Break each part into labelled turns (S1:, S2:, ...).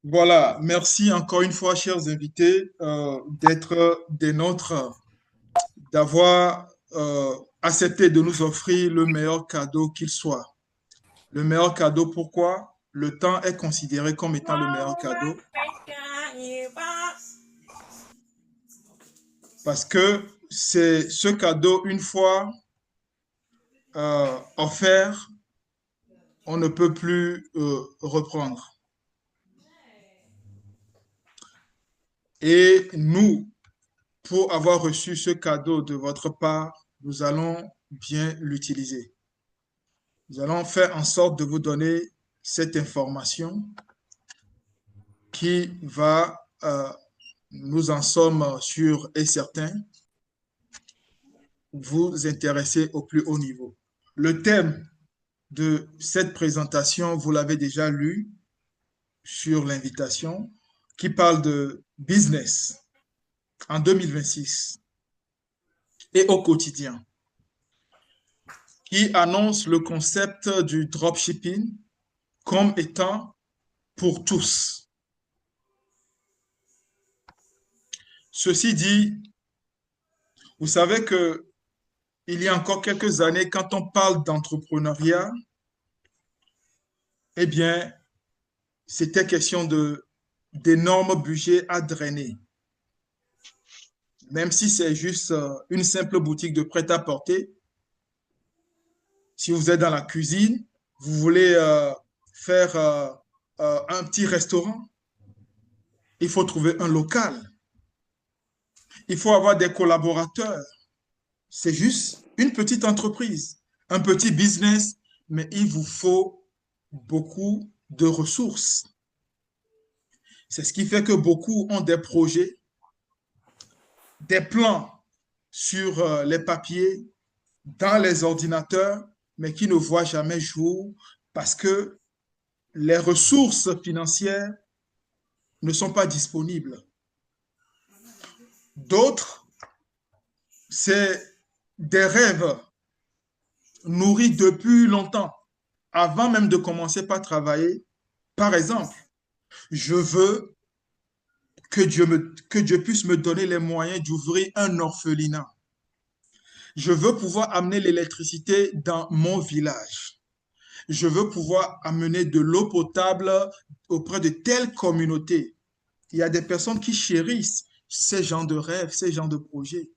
S1: Voilà, merci encore une fois, chers invités, d'être des nôtres, d'avoir accepté de nous offrir le meilleur cadeau qu'il soit. Le meilleur cadeau, pourquoi? Le temps est considéré comme étant le meilleur cadeau parce que c'est ce cadeau, une fois offert, on ne peut plus reprendre. Et nous, pour avoir reçu ce cadeau de votre part, nous allons bien l'utiliser. Nous allons faire en sorte de vous donner cette information qui va, nous en sommes sûrs et certains, vous intéresser au plus haut niveau. Le thème de cette présentation, vous l'avez déjà lu sur l'invitation, qui parle de business en 2026 et au quotidien, qui annonce le concept du dropshipping comme étant pour tous. Ceci dit, vous savez que il y a encore quelques années, quand on parle d'entrepreneuriat, eh bien, c'était question d'énormes budgets à drainer. Même si c'est juste une simple boutique de prêt-à-porter, si vous êtes dans la cuisine, vous voulez faire un petit restaurant, il faut trouver un local, il faut avoir des collaborateurs. C'est juste une petite entreprise, un petit business, mais il vous faut beaucoup de ressources. C'est ce qui fait que beaucoup ont des projets, des plans sur les papiers, dans les ordinateurs, mais qui ne voient jamais jour parce que les ressources financières ne sont pas disponibles. D'autres, c'est des rêves nourris depuis longtemps, avant même de commencer par travailler. Par exemple, je veux que Dieu puisse me donner les moyens d'ouvrir un orphelinat. Je veux pouvoir amener l'électricité dans mon village. Je veux pouvoir amener de l'eau potable auprès de telle communauté. Il y a des personnes qui chérissent ces genres de rêves, ces genres de projets.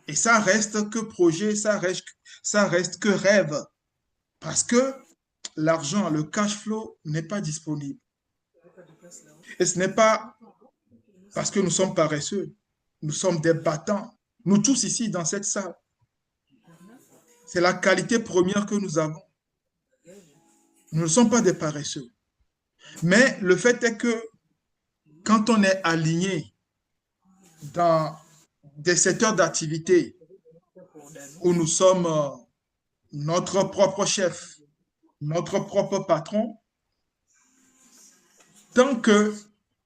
S1: Et ça reste que projet, ça reste que rêve. Parce que l'argent, le cash flow n'est pas disponible. Et ce n'est pas parce que nous sommes paresseux. Nous sommes des battants. Nous tous ici dans cette salle. C'est la qualité première que nous avons. Nous ne sommes pas des paresseux. Mais le fait est que quand on est aligné dans des secteurs d'activité où nous sommes notre propre chef, notre propre patron, tant que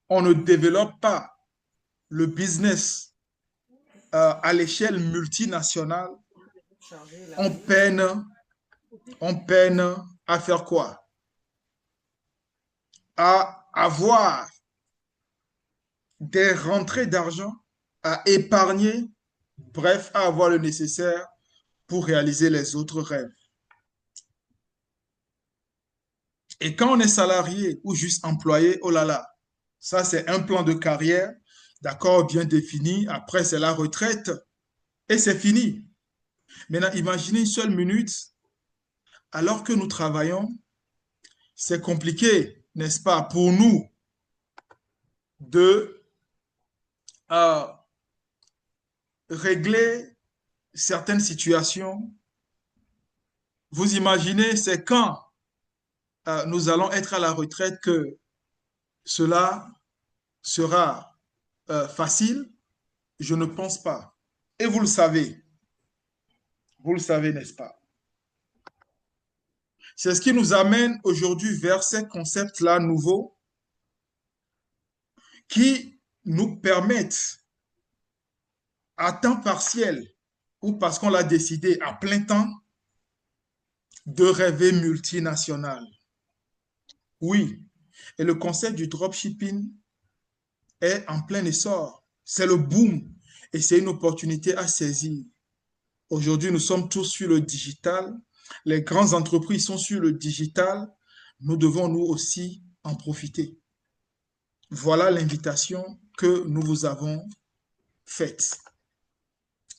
S1: on ne développe pas le business à l'échelle multinationale, on peine, on peine à faire quoi? À avoir des rentrées d'argent, à épargner, bref, à avoir le nécessaire pour réaliser les autres rêves. Et quand on est salarié ou juste employé, oh là là, ça c'est un plan de carrière, d'accord, bien défini. Après, c'est la retraite et c'est fini. Maintenant, imaginez une seule minute, alors que nous travaillons, c'est compliqué, n'est-ce pas, pour nous de euh, régler certaines situations. Vous imaginez, c'est quand nous allons être à la retraite que cela sera facile? Je ne pense pas. Et vous le savez, n'est-ce pas? C'est ce qui nous amène aujourd'hui vers ces concepts-là nouveaux qui nous permettent à temps partiel ou parce qu'on l'a décidé à plein temps de rêver multinational. Oui, Et le concept du dropshipping est en plein essor. C'est le boom et c'est une opportunité à saisir. Aujourd'hui, nous sommes tous sur le digital. Les grandes entreprises sont sur le digital. Nous devons nous aussi en profiter. Voilà l'invitation que nous vous avons faite.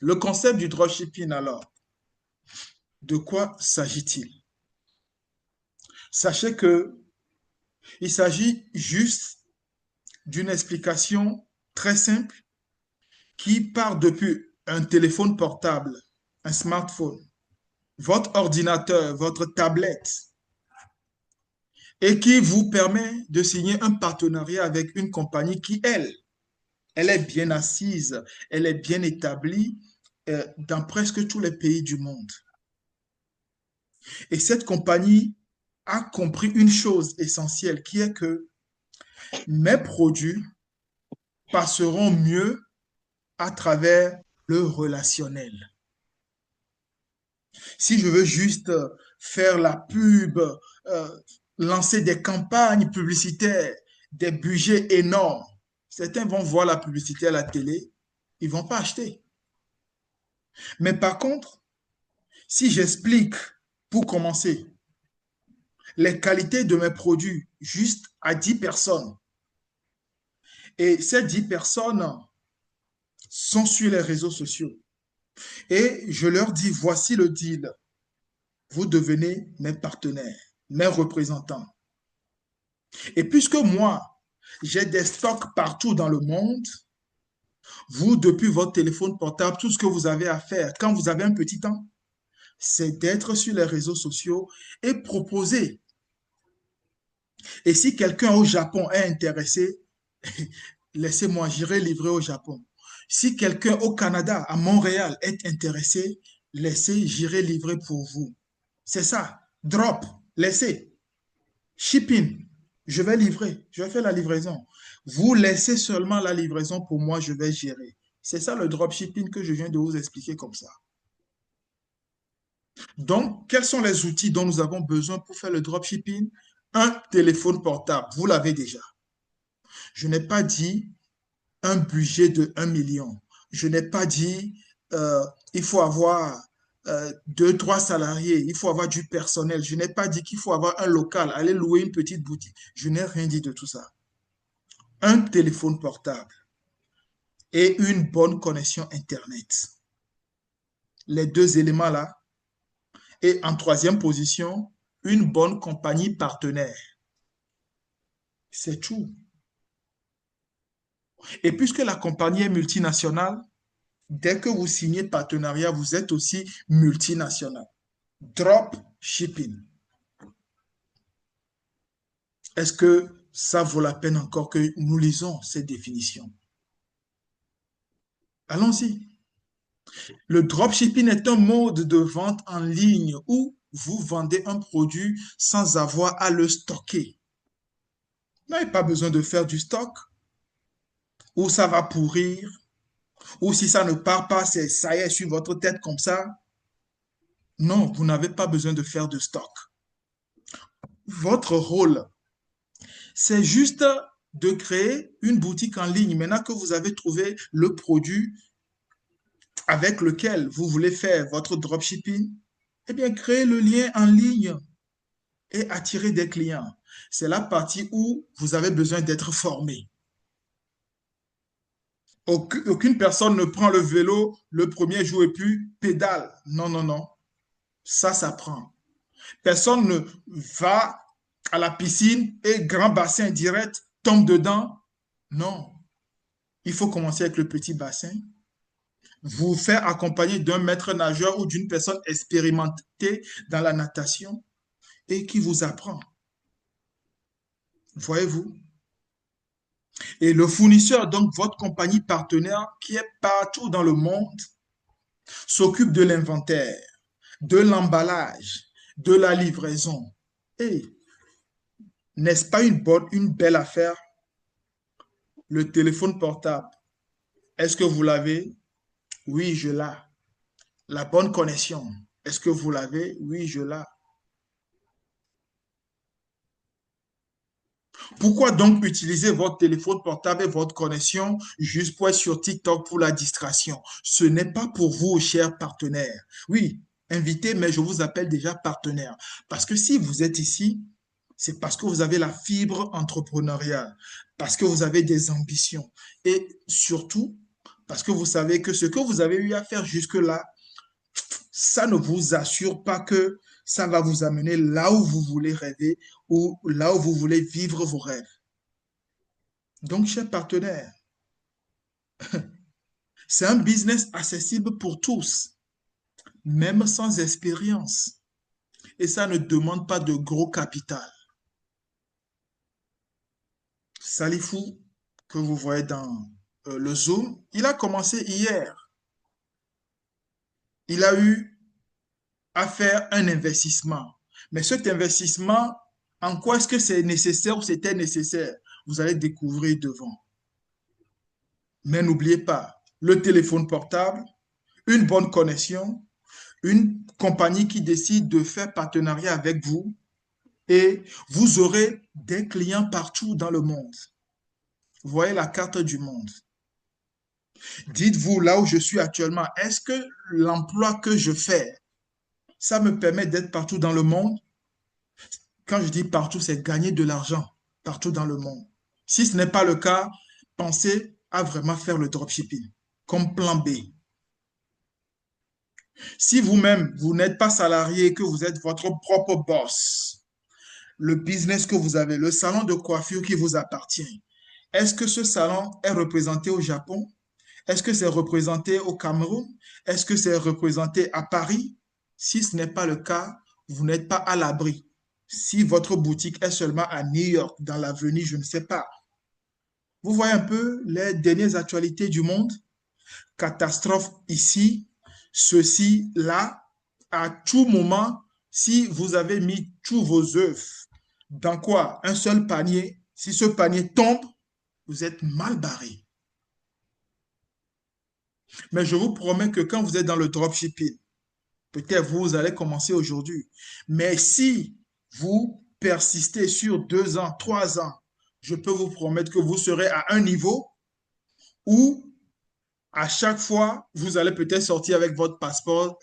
S1: Le concept du dropshipping, alors, de quoi s'agit-il? Sachez que il s'agit juste d'une explication très simple qui part depuis un téléphone portable, un smartphone, votre ordinateur, votre tablette, et qui vous permet de signer un partenariat avec une compagnie qui, elle est bien assise, elle est bien établie dans presque tous les pays du monde. Et cette compagnie a compris une chose essentielle qui est que mes produits passeront mieux à travers le relationnel. Si je veux juste faire la pub, lancer des campagnes publicitaires, des budgets énormes, certains vont voir la publicité à la télé, ils ne vont pas acheter. Mais par contre, si j'explique, pour commencer, les qualités de mes produits juste à 10 personnes, et ces 10 personnes sont sur les réseaux sociaux, et je leur dis, voici le deal, vous devenez mes partenaires, mes représentants. Et puisque moi, j'ai des stocks partout dans le monde, vous, depuis votre téléphone portable, tout ce que vous avez à faire quand vous avez un petit temps, c'est d'être sur les réseaux sociaux et proposer. Et si quelqu'un au Japon est intéressé, laissez-moi, j'irai livrer au Japon. Si quelqu'un au Canada, à Montréal, est intéressé, laissez, j'irai livrer pour vous. C'est ça. Drop, laissez. Shipping, je vais livrer, je vais faire la livraison. Vous laissez seulement la livraison pour moi, je vais gérer. C'est ça le dropshipping que je viens de vous expliquer comme ça. Donc, quels sont les outils dont nous avons besoin pour faire le dropshipping? Un téléphone portable, vous l'avez déjà. Je n'ai pas dit un budget de 1 million. Je n'ai pas dit il faut avoir 2, 3 salariés, il faut avoir du personnel. Je n'ai pas dit qu'il faut avoir un local, aller louer une petite boutique. Je n'ai rien dit de tout ça. Un téléphone portable et une bonne connexion Internet. Les deux éléments-là. Et en troisième position, une bonne compagnie partenaire. C'est tout. Et puisque la compagnie est multinationale, dès que vous signez partenariat, vous êtes aussi multinational. Drop shipping. Est-ce que ça vaut la peine encore que nous lisons ces définitions? Allons-y. Le dropshipping est un mode de vente en ligne où vous vendez un produit sans avoir à le stocker. Vous n'avez pas besoin de faire du stock, ou ça va pourrir, ou si ça ne part pas, ça y est sur votre tête comme ça. Non, vous n'avez pas besoin de faire de stock. Votre rôle, c'est juste de créer une boutique en ligne. Maintenant que vous avez trouvé le produit avec lequel vous voulez faire votre dropshipping, eh bien, créez le lien en ligne et attirer des clients. C'est la partie où vous avez besoin d'être formé. Aucune personne ne prend le vélo le premier jour et puis pédale. Non, non, non. Ça s'apprend. Personne ne va à la piscine et grand bassin direct, tombe dedans. Non. Il faut commencer avec le petit bassin, vous faire accompagner d'un maître nageur ou d'une personne expérimentée dans la natation et qui vous apprend. Voyez-vous? Et le fournisseur, donc votre compagnie partenaire qui est partout dans le monde, s'occupe de l'inventaire, de l'emballage, de la livraison. Et n'est-ce pas une belle affaire? Le téléphone portable, est-ce que vous l'avez? Oui, je l'ai. La bonne connexion, est-ce que vous l'avez? Oui, je l'ai. Pourquoi donc utiliser votre téléphone portable et votre connexion juste pour être sur TikTok pour la distraction? Ce n'est pas pour vous, chers partenaires. Oui, invité, mais je vous appelle déjà partenaire. Parce que si vous êtes ici, c'est parce que vous avez la fibre entrepreneuriale, parce que vous avez des ambitions et surtout parce que vous savez que ce que vous avez eu à faire jusque-là, ça ne vous assure pas que ça va vous amener là où vous voulez rêver ou là où vous voulez vivre vos rêves. Donc, chers partenaires, c'est un business accessible pour tous, même sans expérience. Et ça ne demande pas de gros capital. Salifou, que vous voyez dans le Zoom, il a commencé hier. Il a eu à faire un investissement. Mais cet investissement, en quoi est-ce que c'est nécessaire ou c'était nécessaire? Vous allez découvrir devant. Mais n'oubliez pas, le téléphone portable, une bonne connexion, une compagnie qui décide de faire partenariat avec vous et vous aurez des clients partout dans le monde. Vous voyez la carte du monde. Dites-vous, là où je suis actuellement, est-ce que l'emploi que je fais, ça me permet d'être partout dans le monde? Quand je dis partout, c'est gagner de l'argent partout dans le monde. Si ce n'est pas le cas, pensez à vraiment faire le dropshipping comme plan B. Si vous-même, vous n'êtes pas salarié, que vous êtes votre propre boss, le business que vous avez, le salon de coiffure qui vous appartient, est-ce que ce salon est représenté au Japon? Est-ce que c'est représenté au Cameroun? Est-ce que c'est représenté à Paris? Si ce n'est pas le cas, vous n'êtes pas à l'abri. Si votre boutique est seulement à New York, dans l'avenir, je ne sais pas. Vous voyez un peu les dernières actualités du monde? Catastrophe ici, ceci, là, à tout moment, si vous avez mis tous vos œufs dans quoi? Un seul panier. Si ce panier tombe, vous êtes mal barré. Mais je vous promets que quand vous êtes dans le dropshipping, peut-être vous allez commencer aujourd'hui. Mais si vous persistez sur 2 ans, 3 ans, je peux vous promettre que vous serez à un niveau où à chaque fois, vous allez peut-être sortir avec votre passeport,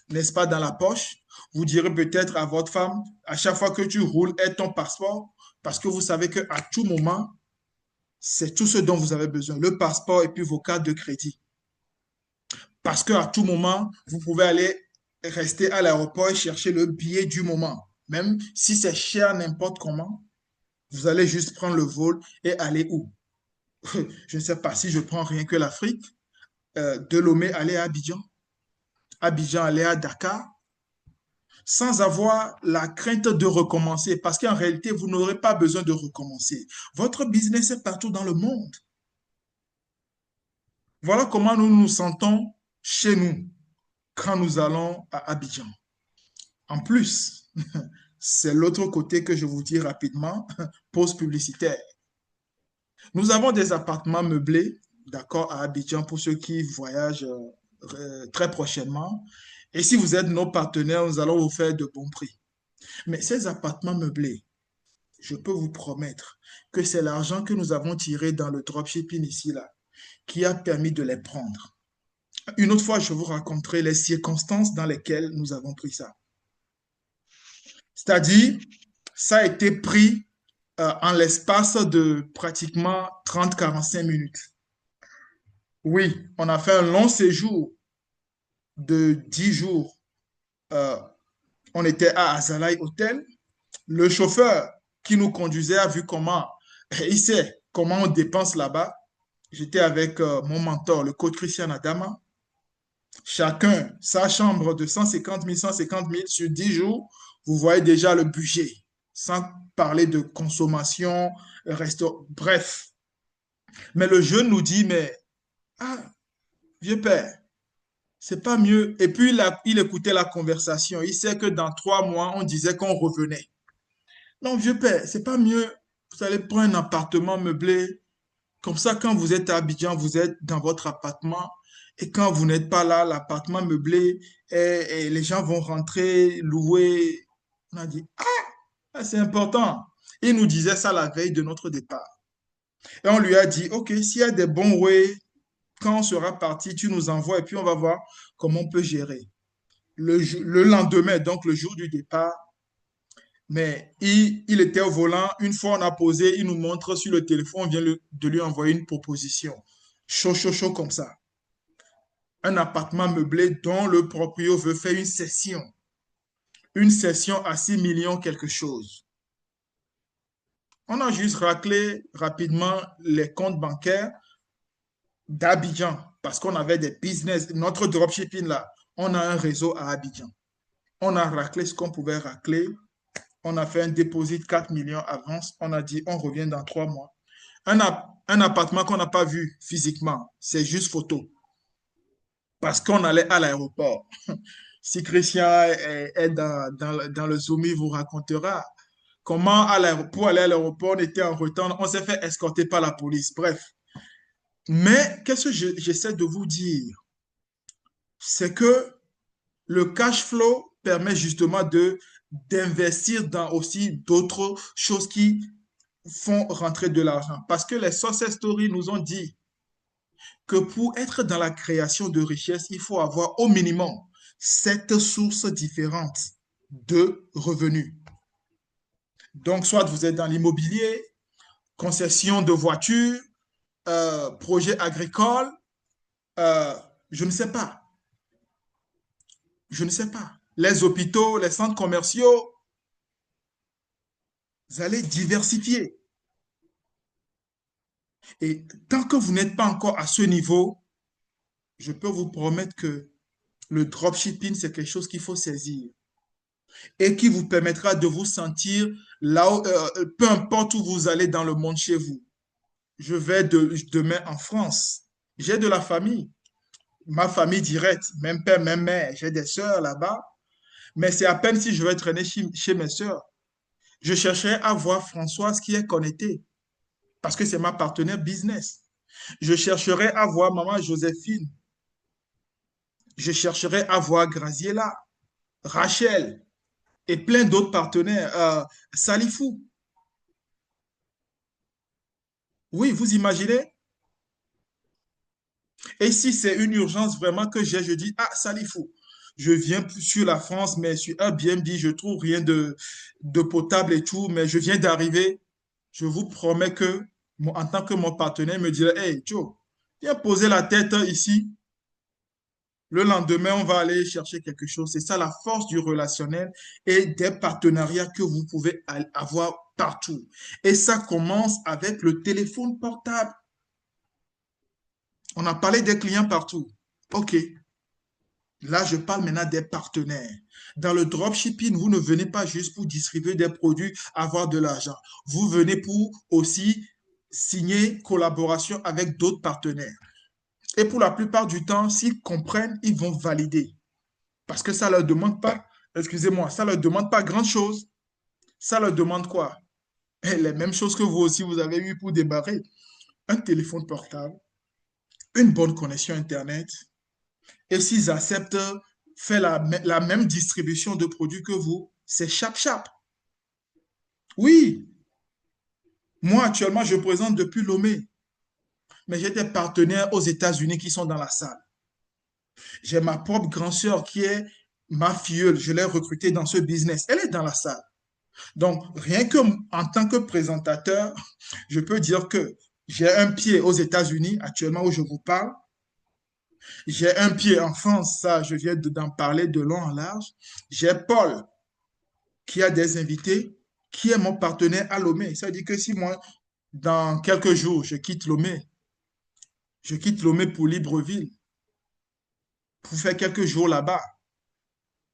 S1: n'est-ce pas, dans la poche. Vous direz peut-être à votre femme, à chaque fois que tu roules, aie ton passeport, parce que vous savez qu'à tout moment, c'est tout ce dont vous avez besoin, le passeport et puis vos cartes de crédit. Parce qu'à tout moment, vous pouvez aller rester à l'aéroport et chercher le billet du moment. Même si c'est cher n'importe comment, vous allez juste prendre le vol et aller où? Je ne sais pas si je prends rien que l'Afrique, de Lomé aller à Abidjan, Abidjan aller à Dakar, sans avoir la crainte de recommencer, parce qu'en réalité, vous n'aurez pas besoin de recommencer. Votre business est partout dans le monde. Voilà comment nous nous sentons chez nous quand nous allons à Abidjan. En plus, c'est l'autre côté que je vous dis rapidement, pause publicitaire. Nous avons des appartements meublés, d'accord, à Abidjan pour ceux qui voyagent très prochainement. Et si vous êtes nos partenaires, nous allons vous faire de bons prix. Mais ces appartements meublés, je peux vous promettre que c'est l'argent que nous avons tiré dans le dropshipping ici, là, qui a permis de les prendre. Une autre fois, je vous raconterai les circonstances dans lesquelles nous avons pris ça. C'est-à-dire, ça a été pris en l'espace de pratiquement 30-45 minutes. Oui, on a fait un long séjour de 10 jours. Euh, on était à Azalai Hotel. Le chauffeur qui nous conduisait a vu comment, il sait comment on dépense là-bas. J'étais avec mon mentor, le coach Christian Adama. Chacun, sa chambre de 150 000 sur 10 jours, vous voyez déjà le budget, sans parler de consommation, resto, bref. Mais le jeune nous dit, mais, ah, vieux père, c'est pas mieux. Et puis, il écoutait la conversation. Il sait que dans 3 mois, on disait qu'on revenait. Non, vieux père, c'est pas mieux. Vous allez prendre un appartement meublé. Comme ça, quand vous êtes à Abidjan, vous êtes dans votre appartement. Et quand vous n'êtes pas là, l'appartement meublé, et les gens vont rentrer, louer. On a dit, ah, c'est important. Il nous disait ça la veille de notre départ. Et on lui a dit, OK, s'il y a des bons ways, quand on sera parti, tu nous envoies et puis on va voir comment on peut gérer. Le lendemain, donc le jour du départ, mais il était au volant. Une fois on a posé, il nous montre sur le téléphone, on vient de lui envoyer une proposition. Chaud, chaud, chaud comme ça. Un appartement meublé dont le proprio veut faire une session. Une session à 6 millions quelque chose. On a juste raclé rapidement les comptes bancaires d'Abidjan parce qu'on avait des business. Notre dropshipping là, on a un réseau à Abidjan. On a raclé ce qu'on pouvait racler. On a fait un dépôt de 4 millions avance. On a dit on revient dans 3 mois. Un appartement qu'on n'a pas vu physiquement, c'est juste photo. Parce qu'on allait à l'aéroport. Si Christian est dans le Zoom, il vous racontera comment pour aller à l'aéroport, on était en retard, on s'est fait escorter par la police. Bref. Mais qu'est-ce que j'essaie de vous dire? C'est que le cash flow permet justement d'investir dans aussi d'autres choses qui font rentrer de l'argent. Parce que les success stories nous ont dit que pour être dans la création de richesse, il faut avoir au minimum 7 sources différentes de revenus. Donc, soit vous êtes dans l'immobilier, concession de voitures, projet agricole, euh, je ne sais pas, je ne sais pas. Les hôpitaux, les centres commerciaux, vous allez diversifier. Et tant que vous n'êtes pas encore à ce niveau, je peux vous promettre que le dropshipping, c'est quelque chose qu'il faut saisir et qui vous permettra de vous sentir là, peu importe où vous allez dans le monde chez vous. Je vais demain en France. J'ai de la famille, ma famille directe, même père, même mère. J'ai des sœurs là-bas, mais c'est à peine si je vais traîner chez mes sœurs. Je chercherai à voir Françoise qui est connectée parce que c'est ma partenaire business. Je chercherai à voir maman Joséphine. Je chercherai à voir Graziella, Rachel et plein d'autres partenaires. Salifou. Oui, vous imaginez? Et si c'est une urgence vraiment que j'ai, je dis, ah, Salifou, je viens sur la France, mais sur Airbnb, je trouve rien de potable et tout, mais je viens d'arriver. Je vous promets que, en tant que mon partenaire, me dirait, hey, Joe, viens poser la tête ici. Le lendemain, on va aller chercher quelque chose. C'est ça la force du relationnel et des partenariats que vous pouvez avoir partout. Et ça commence avec le téléphone portable. On a parlé des clients partout. OK. Là, je parle maintenant des partenaires. Dans le dropshipping, vous ne venez pas juste pour distribuer des produits, avoir de l'argent. Vous venez pour aussi signer collaboration avec d'autres partenaires. Et pour la plupart du temps, s'ils comprennent, ils vont valider. Parce que ça ne leur demande pas, excusez-moi, ça ne leur demande pas grand-chose. Ça leur demande quoi? Les mêmes choses que vous aussi, vous avez eu pour démarrer. Un téléphone portable, une bonne connexion Internet, et s'ils acceptent faire la même distribution de produits que vous, c'est chap-chap. Oui, moi actuellement, je présente depuis Lomé, mais j'ai des partenaires aux États-Unis qui sont dans la salle. J'ai ma propre grand-sœur qui est ma filleule, je l'ai recrutée dans ce business. Elle est dans la salle. Donc, rien que en tant que présentateur, je peux dire que j'ai un pied aux États-Unis actuellement où je vous parle. J'ai un pied en France, ça, je viens d'en parler de long en large. J'ai Paul qui a des invités, qui est mon partenaire à Lomé. Ça veut dire que si moi, dans quelques jours, je quitte Lomé pour Libreville, pour faire quelques jours là-bas.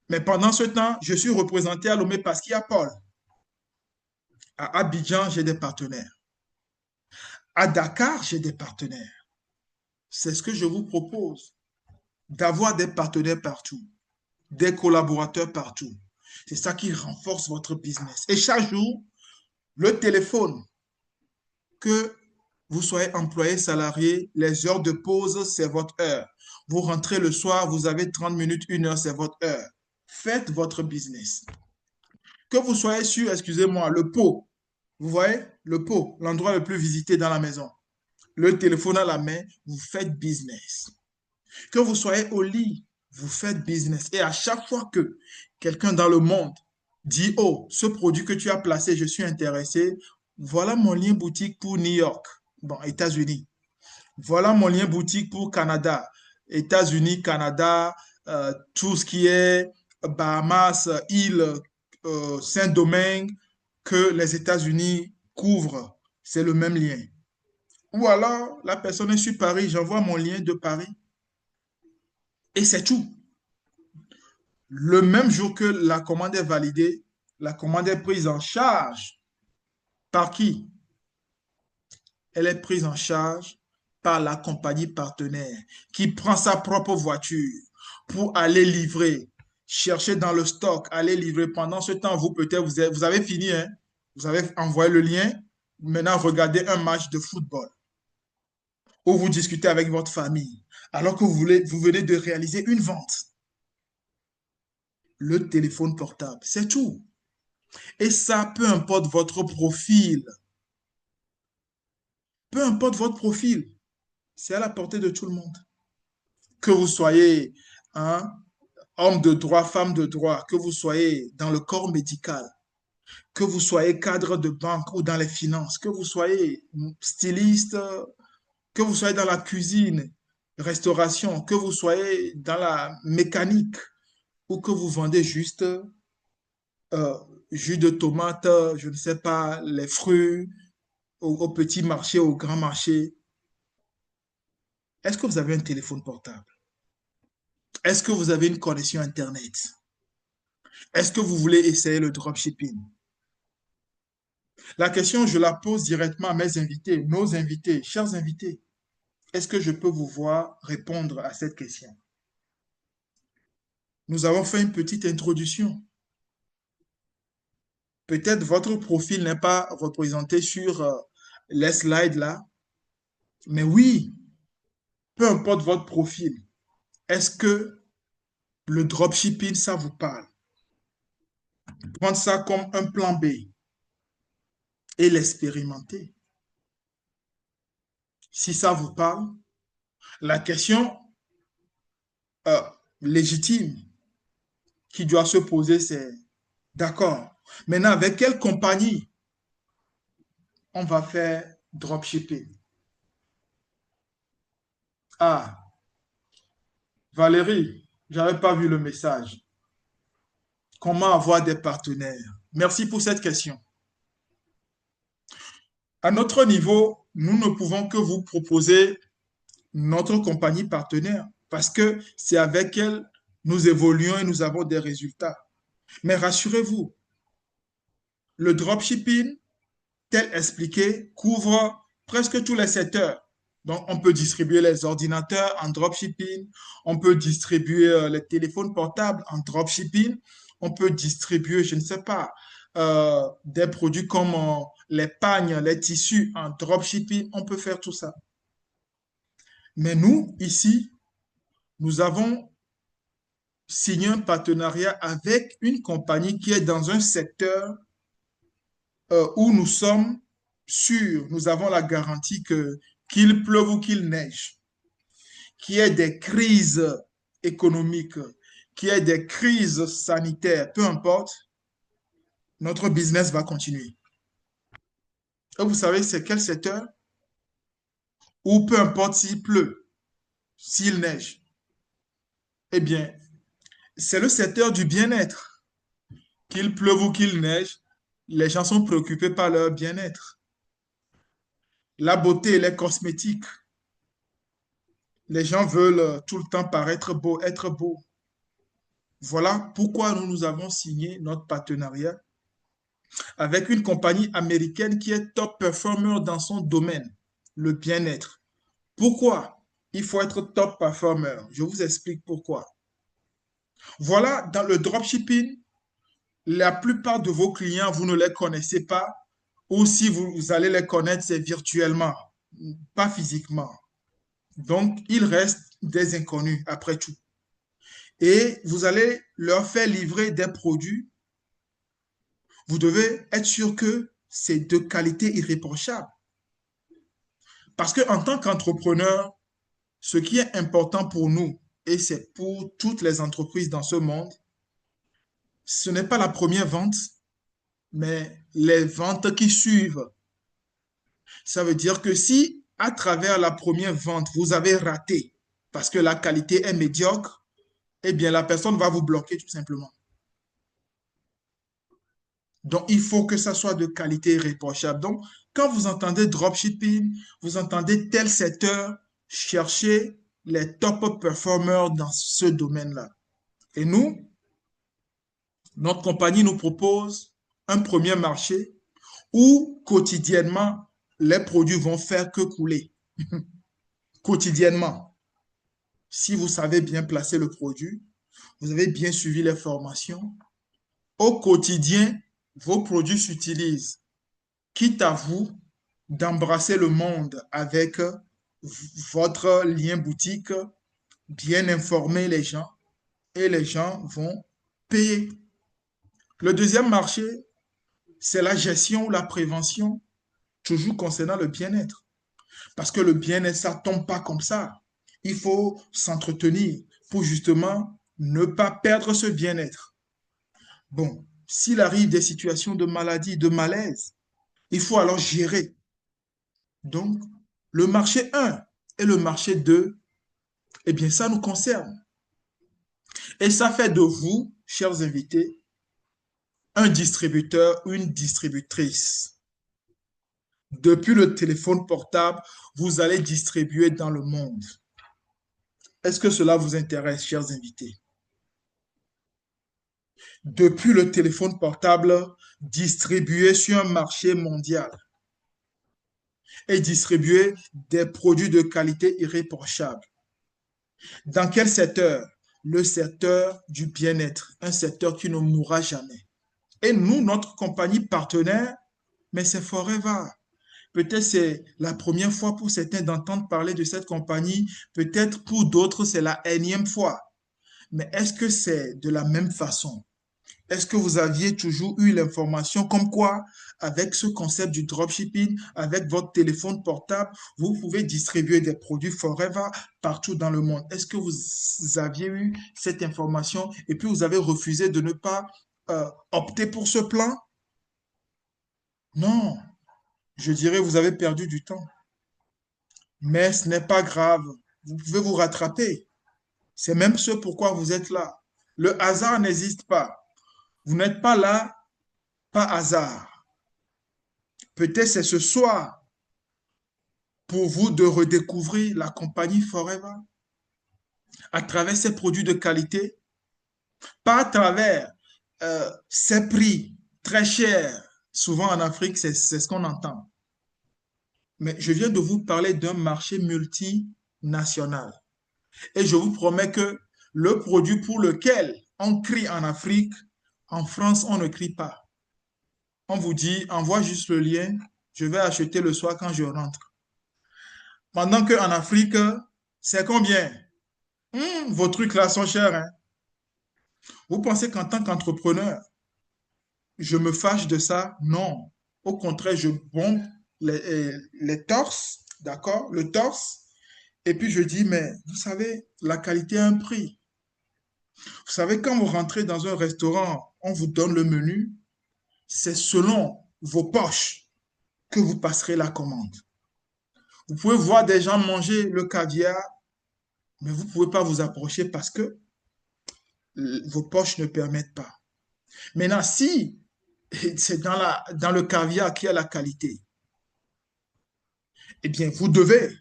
S1: Mais pendant ce temps, je suis représenté à Lomé parce qu'il y a Paul. À Abidjan, j'ai des partenaires. À Dakar, j'ai des partenaires. C'est ce que je vous propose, d'avoir des partenaires partout, des collaborateurs partout. C'est ça qui renforce votre business. Et chaque jour, le téléphone, que vous soyez employé, salarié, les heures de pause, c'est votre heure. Vous rentrez le soir, vous avez 30 minutes, 1 heure, c'est votre heure. Faites votre business. Que vous soyez sur, excusez-moi, le pot, Vous voyez, le pot, l'endroit le plus visité dans la maison. Le téléphone à la main, vous faites business. Que vous soyez au lit, vous faites business. Et à chaque fois que quelqu'un dans le monde dit, oh, ce produit que tu as placé, je suis intéressé, voilà mon lien boutique pour New York, bon, États-Unis. Voilà mon lien boutique pour Canada, États-Unis, Canada, tout ce qui est Bahamas, île Saint-Domingue que les États-Unis couvrent. C'est le même lien. Ou alors, la personne est sur Paris, j'envoie mon lien de Paris et c'est tout. Le même jour que la commande est validée, la commande est prise en charge. Par qui? Elle est prise en charge par la compagnie partenaire qui prend sa propre voiture pour aller livrer, chercher dans le stock, aller livrer. Pendant ce temps, vous peut-être, vous avez fini, hein? Vous avez envoyé le lien. Maintenant, regardez un match de football où vous discutez avec votre famille alors que vous venez de réaliser une vente. Le téléphone portable, c'est tout. Et ça, peu importe votre profil, peu importe votre profil, c'est à la portée de tout le monde. Que vous soyez un homme de droit, femme de droit, que vous soyez dans le corps médical, que vous soyez cadre de banque ou dans les finances, que vous soyez styliste, que vous soyez dans la cuisine, restauration, que vous soyez dans la mécanique ou que vous vendez juste euh, jus de tomate, je ne sais pas, les fruits au petit marché, au grand marché. Est-ce que vous avez un téléphone portable? Est-ce que vous avez une connexion Internet? Est-ce que vous voulez essayer le dropshipping? La question, je la pose directement à mes invités, nos invités, chers invités. Est-ce que je peux vous voir répondre à cette question? Nous avons fait une petite introduction. Peut-être votre profil n'est pas représenté sur les slides là, mais oui, peu importe votre profil, est-ce que le dropshipping, ça vous parle? Prendre ça comme un plan B et l'expérimenter. Si ça vous parle, la question euh, légitime qui doit se poser, c'est d'accord. Maintenant, avec quelle compagnie on va faire dropshipping? Ah, Valérie, j'avais pas vu le message. Comment avoir des partenaires? Merci pour cette question. À notre niveau, nous ne pouvons que vous proposer notre compagnie partenaire parce que c'est avec elle nous évoluons et nous avons des résultats. Mais rassurez-vous, le dropshipping, tel expliqué, couvre presque tous les secteurs. Donc, on peut distribuer les ordinateurs en dropshipping, on peut distribuer les téléphones portables en dropshipping, on peut distribuer, je ne sais pas, des produits comme les pagnes, les tissus en dropshipping, on peut faire tout ça. Mais nous, ici, nous avons signé un partenariat avec une compagnie qui est dans un secteur où nous sommes sûrs, nous avons la garantie que qu'il pleuve ou qu'il neige, qu'il y ait des crises économiques, qu'il y ait des crises sanitaires, peu importe, notre business va continuer. Et vous savez, c'est quel secteur? Ou peu importe s'il pleut, s'il neige. Eh bien, c'est le secteur du bien-être. Qu'il pleuve ou qu'il neige, les gens sont préoccupés par leur bien-être. La beauté et les cosmétiques. Les gens veulent tout le temps paraître beau, être beau. Voilà pourquoi nous avons signé notre partenariat avec une compagnie américaine qui est top performer dans son domaine, le bien-être. Pourquoi il faut être top performer? Je vous explique pourquoi. Voilà, dans le dropshipping, la plupart de vos clients, vous ne les connaissez pas, ou si vous allez les connaître, c'est virtuellement, pas physiquement. Donc, il reste des inconnus après tout. Et vous allez leur faire livrer des produits. Vous devez être sûr que c'est de qualité irréprochable. Parce qu'en tant qu'entrepreneur, ce qui est important pour nous, et c'est pour toutes les entreprises dans ce monde, ce n'est pas la première vente, mais les ventes qui suivent. Ça veut dire que si à travers la première vente, vous avez raté parce que la qualité est médiocre, eh bien la personne va vous bloquer tout simplement. Donc, il faut que ça soit de qualité irréprochable. Donc, quand vous entendez dropshipping, vous entendez tel secteur, cherchez les top performers dans ce domaine-là. Et nous, notre compagnie nous propose un premier marché où quotidiennement, les produits vont faire que couler. Quotidiennement. Si vous savez bien placer le produit, vous avez bien suivi les formations, au quotidien, vos produits s'utilisent. Quitte à vous d'embrasser le monde avec votre lien boutique, bien informer les gens et les gens vont payer. Le deuxième marché, c'est la gestion ou la prévention, toujours concernant le bien-être. Parce que le bien-être, ça ne tombe pas comme ça. Il faut s'entretenir pour justement ne pas perdre ce bien-être. Bon, s'il arrive des situations de maladie, de malaise, il faut alors gérer. Donc, le marché 1 et le marché 2, eh bien, ça nous concerne. Et ça fait de vous, chers invités, un distributeur, une distributrice. Depuis le téléphone portable, vous allez distribuer dans le monde. Est-ce que cela vous intéresse, chers invités? Depuis le téléphone portable, distribuer sur un marché mondial et distribuer des produits de qualité irréprochable. Dans quel secteur? Le secteur du bien-être, un secteur qui ne mourra jamais. Et nous, notre compagnie partenaire, mais c'est Forever. Peut-être c'est la première fois pour certains d'entendre parler de cette compagnie, peut-être pour d'autres c'est la énième fois. Mais est-ce que c'est de la même façon? Est-ce que vous aviez toujours eu l'information comme quoi, avec ce concept du dropshipping, avec votre téléphone portable, vous pouvez distribuer des produits Forever partout dans le monde? Est-ce que vous aviez eu cette information et puis vous avez refusé de ne pas opter pour ce plan? Non, je dirais vous avez perdu du temps. Mais ce n'est pas grave. Vous pouvez vous rattraper. C'est même ce pourquoi vous êtes là. Le hasard n'existe pas. Vous n'êtes pas là par hasard. Peut-être c'est ce soir pour vous de redécouvrir la compagnie Forever à travers ses produits de qualité, pas à travers ses prix très chers. Souvent en Afrique, c'est ce qu'on entend. Mais je viens de vous parler d'un marché multinational. Et je vous promets que le produit pour lequel on crie en Afrique, en France, on ne crie pas. On vous dit, envoie juste le lien, je vais acheter le soir quand je rentre. Pendant qu'en Afrique, c'est combien? Vos trucs là sont chers, hein? Vous pensez qu'en tant qu'entrepreneur, je me fâche de ça? Non. Au contraire, je bombe les torses, d'accord? Le torse. Et puis je dis, mais vous savez, la qualité a un prix. Vous savez, quand vous rentrez dans un restaurant, on vous donne le menu, c'est selon vos poches que vous passerez la commande. Vous pouvez voir des gens manger le caviar, mais vous ne pouvez pas vous approcher parce que vos poches ne permettent pas. Maintenant, si c'est dans le caviar qui a la qualité, eh bien, vous devez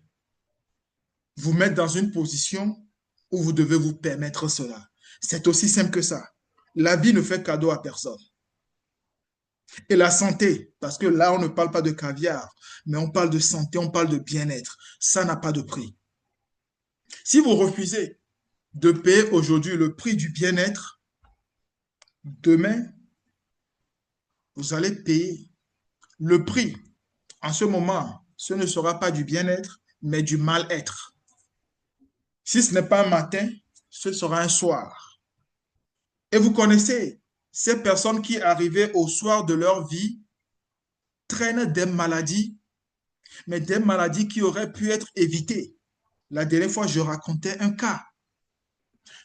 S1: vous mettre dans une position où vous devez vous permettre cela. C'est aussi simple que ça. La vie ne fait cadeau à personne. Et la santé, parce que là, on ne parle pas de caviar, mais on parle de santé, on parle de bien-être. Ça n'a pas de prix. Si vous refusez de payer aujourd'hui le prix du bien-être, demain, vous allez payer le prix. En ce moment, ce ne sera pas du bien-être, mais du mal-être. Si ce n'est pas un matin, ce sera un soir. Et vous connaissez ces personnes qui arrivaient au soir de leur vie traîne des maladies, mais des maladies qui auraient pu être évitées. La dernière fois, je racontais un cas.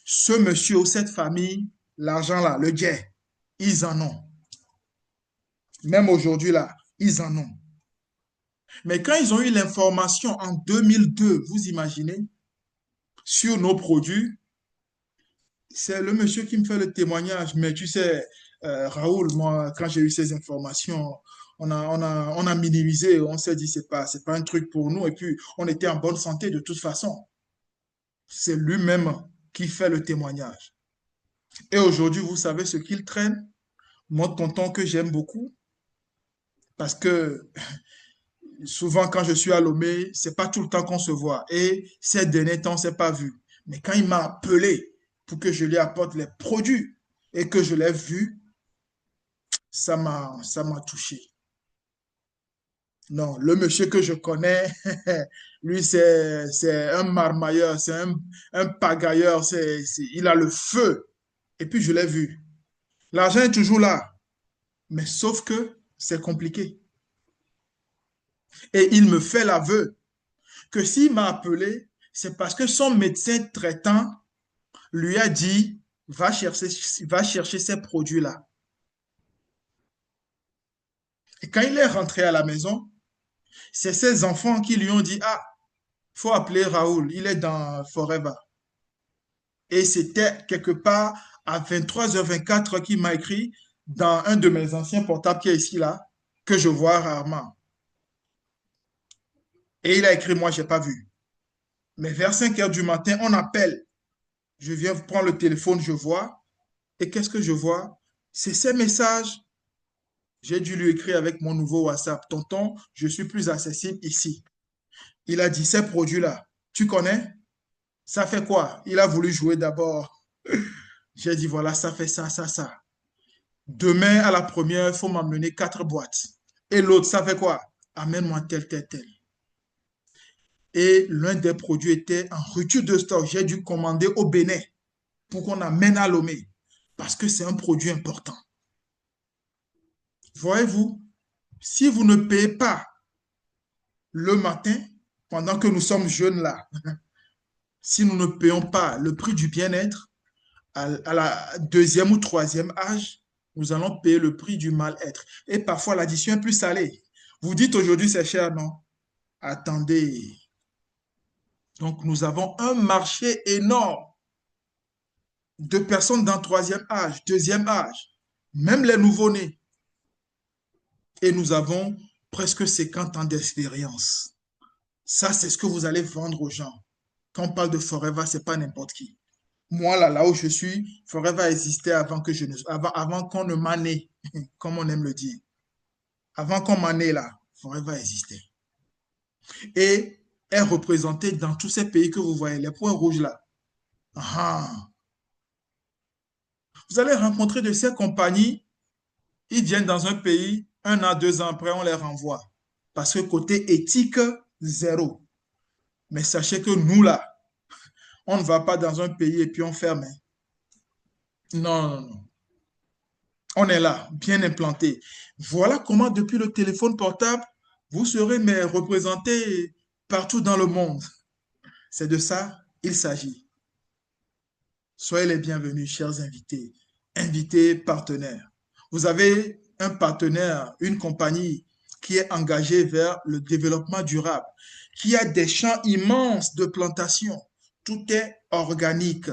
S1: Ce monsieur ou cette famille, l'argent là, le jet, ils en ont. Même aujourd'hui là, ils en ont. Mais quand ils ont eu l'information en 2002, vous imaginez, sur nos produits, c'est le monsieur qui me fait le témoignage. Mais tu sais, Raoul, moi, quand j'ai eu ces informations, on a minimisé, on s'est dit, c'est pas un truc pour nous. Et puis, on était en bonne santé de toute façon. C'est lui-même qui fait le témoignage. Et aujourd'hui, vous savez ce qu'il traîne? Mon tonton que j'aime beaucoup, parce que souvent, quand je suis à Lomé, c'est pas tout le temps qu'on se voit. Et ces derniers temps, on s'est pas vu. Mais quand il m'a appelé pour que je lui apporte les produits et que je l'ai vu, ça m'a touché. Non, le monsieur que je connais, lui, c'est un marmailleur, un pagailleur, il a le feu. Et puis, je l'ai vu. L'argent est toujours là, mais sauf que c'est compliqué. Et il me fait l'aveu que s'il m'a appelé, c'est parce que son médecin traitant lui a dit, va chercher ces produits-là. Et quand il est rentré à la maison, c'est ses enfants qui lui ont dit, ah, il faut appeler Raoul, il est dans Forever. Et c'était quelque part à 23h24 qu'il m'a écrit dans un de mes anciens portables qui est ici, là, que je vois rarement. Et il a écrit, moi, je n'ai pas vu. Mais vers 5h du matin, on appelle. Je viens prendre le téléphone, je vois. Et qu'est-ce que je vois? C'est ces messages. J'ai dû lui écrire avec mon nouveau WhatsApp. Tonton, je suis plus accessible ici. Il a dit, ces produits-là, tu connais? Ça fait quoi? Il a voulu jouer d'abord. J'ai dit, voilà, ça fait ça, ça, ça. Demain, à la première, il faut m'amener 4 boîtes. Et l'autre, ça fait quoi? Amène-moi tel, tel, tel. Et l'un des produits était en rupture de stock. J'ai dû commander au Bénin pour qu'on amène à Lomé. Parce que c'est un produit important. Voyez-vous, si vous ne payez pas le matin, pendant que nous sommes jeunes là, si nous ne payons pas le prix du bien-être, à la deuxième ou troisième âge, nous allons payer le prix du mal-être. Et parfois, l'addition est plus salée. Vous dites aujourd'hui, c'est cher, non? Attendez. Donc, nous avons un marché énorme de personnes dans troisième âge, deuxième âge, même les nouveau-nés. Et nous avons presque 50 ans d'expérience. Ça, c'est ce que vous allez vendre aux gens. Quand on parle de Forever, ce n'est pas n'importe qui. Moi, là où je suis, Forever existait avant qu'on ne m'en ait, comme on aime le dire. Avant qu'on m'en ait là, Forever existait. Et est représenté dans tous ces pays que vous voyez, les points rouges là. Ah. Vous allez rencontrer de ces compagnies, ils viennent dans un pays, 1 an, 2 ans après, on les renvoie. Parce que côté éthique, zéro. Mais sachez que nous là, on ne va pas dans un pays et puis on ferme. Non, non, non. On est là, bien implanté. Voilà comment, depuis le téléphone portable, vous serez mais représenté partout dans le monde. C'est de ça il s'agit. Soyez les bienvenus, chers invités, invités partenaires. Vous avez un partenaire, une compagnie qui est engagée vers le développement durable, qui a des champs immenses de plantation. Tout est organique.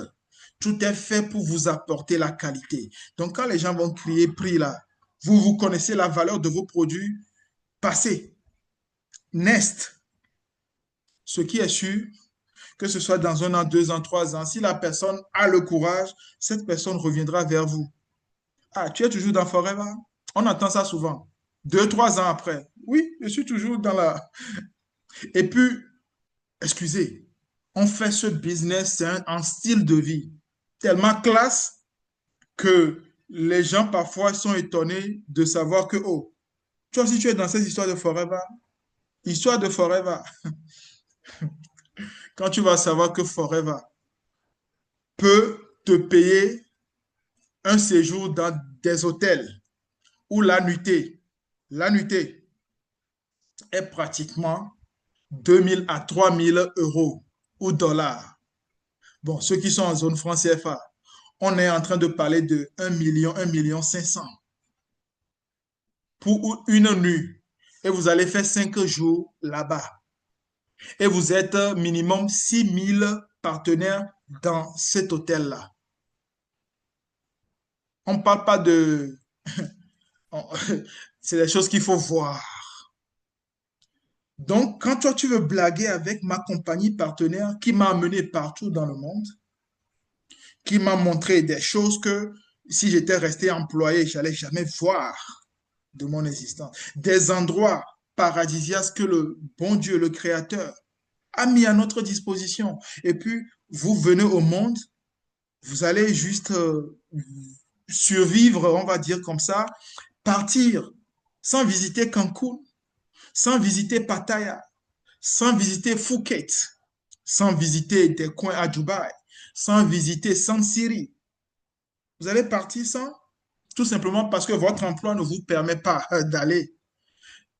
S1: Tout est fait pour vous apporter la qualité. Donc, quand les gens vont crier prix là, vous connaissez la valeur de vos produits passés. Nest, ce qui est sûr, que ce soit dans 1 an, 2 ans, 3 ans, si la personne a le courage, cette personne reviendra vers vous. Ah, tu es toujours dans Forever? On entend ça souvent. 2, 3 ans après. Oui, je suis toujours dans la... Et puis, excusez, on fait ce business, c'est un style de vie tellement classe que les gens parfois sont étonnés de savoir que, oh, toi aussi tu es dans ces histoires de Forever. Histoire de Forever. Quand tu vas savoir que Forever peut te payer un séjour dans des hôtels ou la nuitée. La nuitée. est pratiquement 2 000 à 3 000 euros ou dollars. Bon, ceux qui sont en zone franc CFA, on est en train de parler de 1 million, 1 500 000 pour une nuit. Et vous allez faire 5 jours là-bas. Et vous êtes minimum 6 000 partenaires dans cet hôtel-là. On ne parle pas de... C'est des choses qu'il faut voir. Donc, quand toi, tu veux blaguer avec ma compagnie partenaire qui m'a amené partout dans le monde, qui m'a montré des choses que si j'étais resté employé, je n'allais jamais voir de mon existence. Des endroits paradisiaques que le bon Dieu, le Créateur, a mis à notre disposition. Et puis, vous venez au monde, vous allez juste survivre, on va dire comme ça, partir sans visiter Cancun, sans visiter Pattaya, sans visiter Phuket, sans visiter des coins à Dubaï, sans visiter San Siri. Vous allez partir sans, tout simplement parce que votre emploi ne vous permet pas d'aller.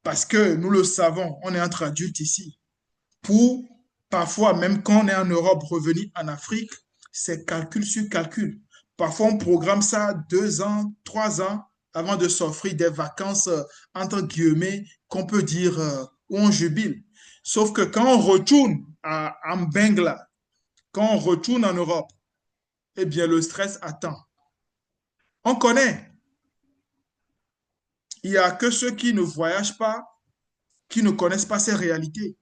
S1: Parce que nous le savons, on est entre adultes ici. Pour parfois, même quand on est en Europe, revenir en Afrique, c'est calcul sur calcul. Parfois, on programme ça 2 ans, 3 ans avant de s'offrir des vacances, entre guillemets, qu'on peut dire, où on jubile. Sauf que quand on retourne en Bengla, quand on retourne en Europe, eh bien, le stress attend. On connaît. Il n'y a que ceux qui ne voyagent pas, qui ne connaissent pas ces réalités.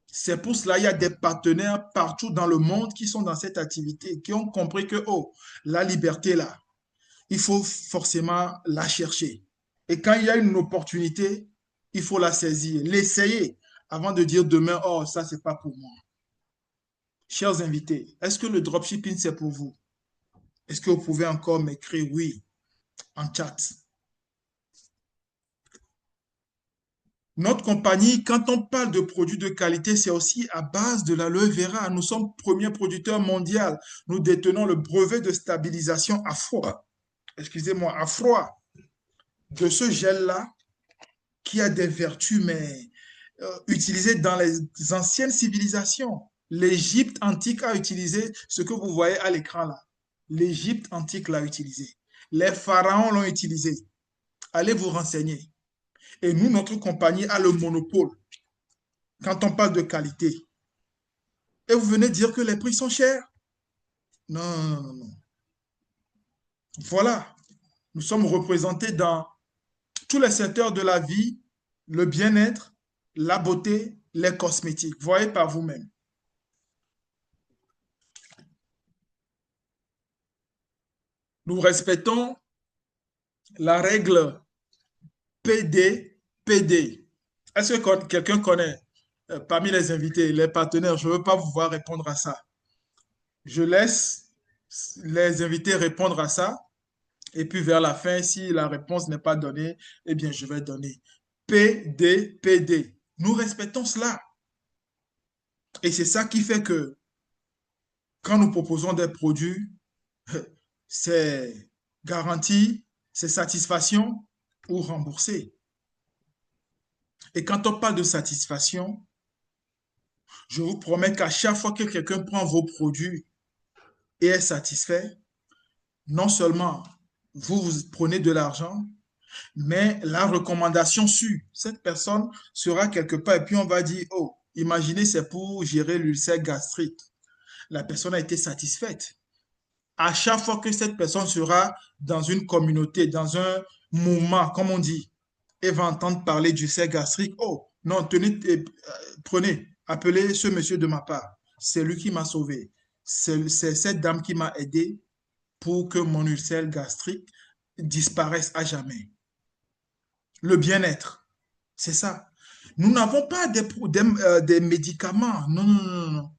S1: C'est pour cela qu'il y a des partenaires partout dans le monde qui sont dans cette activité, qui ont compris que, oh, la liberté là, il faut forcément la chercher. Et quand il y a une opportunité, il faut la saisir, l'essayer avant de dire demain, oh, ça, c'est pas pour moi. Chers invités, est-ce que le dropshipping, c'est pour vous? Est-ce que vous pouvez encore m'écrire oui en chat? Notre compagnie, quand on parle de produits de qualité, c'est aussi à base de l'aloe vera. Nous sommes premier producteur mondial. Nous détenons le brevet de stabilisation à froid. Excusez-moi, à froid de ce gel-là qui a des vertus, mais utilisées dans les anciennes civilisations. L'Égypte antique a utilisé ce que vous voyez à l'écran là. L'Égypte antique l'a utilisé. Les pharaons l'ont utilisé. Allez vous renseigner. Et nous, notre compagnie a le monopole quand on parle de qualité. Et vous venez dire que les prix sont chers? Non, non, non, non. Voilà, nous sommes représentés dans tous les secteurs de la vie, le bien-être, la beauté, les cosmétiques. Voyez par vous-même. Nous respectons la règle PD. Est-ce que quelqu'un connaît parmi les invités, les partenaires? Je ne veux pas vous voir répondre à ça. Je laisse les invités répondre à ça. Et puis vers la fin, si la réponse n'est pas donnée, eh bien, je vais donner PD. Nous respectons cela. Et c'est ça qui fait que quand nous proposons des produits, c'est garantie, c'est satisfaction ou remboursé. Et quand on parle de satisfaction, je vous promets qu'à chaque fois que quelqu'un prend vos produits et est satisfait, non seulement vous prenez de l'argent, mais la recommandation sur cette personne sera quelque part et puis on va dire, oh, imaginez, c'est pour gérer l'ulcère gastrique. La personne a été satisfaite. À chaque fois que cette personne sera dans une communauté, dans un mouvement, comme on dit, et va entendre parler d'ulcère gastrique, oh, non, tenez, prenez, appelez ce monsieur de ma part. C'est lui qui m'a sauvé. C'est cette dame qui m'a aidé pour que mon ulcère gastrique disparaisse à jamais. Le bien-être. C'est ça. Nous n'avons pas des médicaments, non, non, non, non.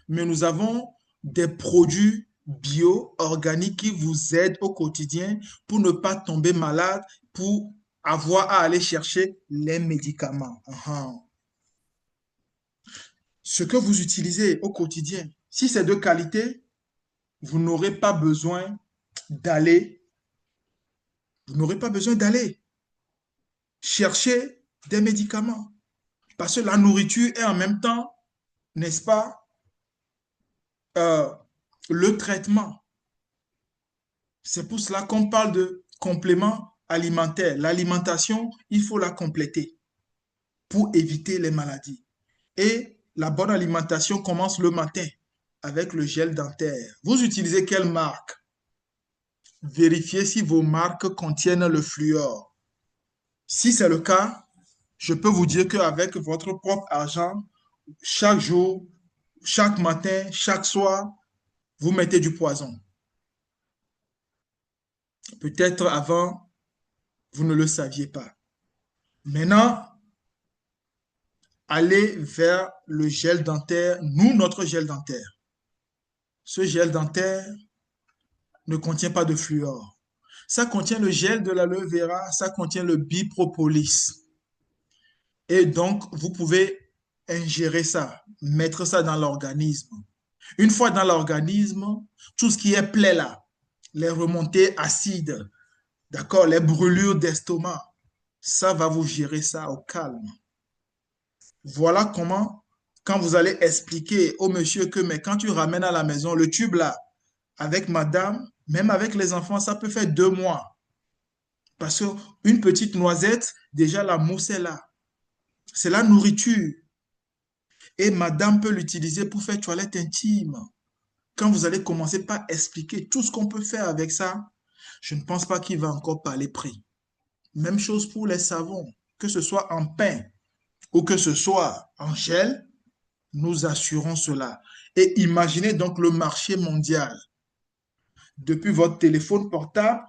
S1: Mais nous avons des produits bio, organiques qui vous aident au quotidien pour ne pas tomber malade, pour avoir à aller chercher les médicaments. Ce que vous utilisez au quotidien, si c'est de qualité, vous n'aurez pas besoin d'aller, vous n'aurez pas besoin d'aller chercher des médicaments. Parce que la nourriture est en même temps, n'est-ce pas, euh, le traitement. C'est pour cela qu'on parle de complément alimentaire. L'alimentation, il faut la compléter pour éviter les maladies. Et la bonne alimentation commence le matin avec le gel dentaire. Vous utilisez quelle marque? Vérifiez si vos marques contiennent le fluor. Si c'est le cas, je peux vous dire qu'avec votre propre argent, chaque jour, chaque matin, chaque soir, vous mettez du poison. Peut-être avant, vous ne le saviez pas. Maintenant, allez vers le gel dentaire, nous, notre gel dentaire. Ce gel dentaire ne contient pas de fluor. Ça contient le gel de l'aloe vera, ça contient le bipropolis. Et donc, vous pouvez ingérer ça, mettre ça dans l'organisme. Une fois dans l'organisme, tout ce qui est plaie là, les remontées acides, d'accord, les brûlures d'estomac, ça va vous gérer ça au calme. Voilà comment, quand vous allez expliquer au monsieur que, mais quand tu ramènes à la maison le tube là, avec madame, même avec les enfants, ça peut faire 2 mois. Parce qu'une petite noisette, déjà la mousse est là. C'est la nourriture. Et madame peut l'utiliser pour faire toilette intime. Quand vous allez commencer par expliquer tout ce qu'on peut faire avec ça, je ne pense pas qu'il va encore parler prix. Même chose pour les savons, que ce soit en pain ou que ce soit en gel, nous assurons cela. Et imaginez donc le marché mondial. Depuis votre téléphone portable,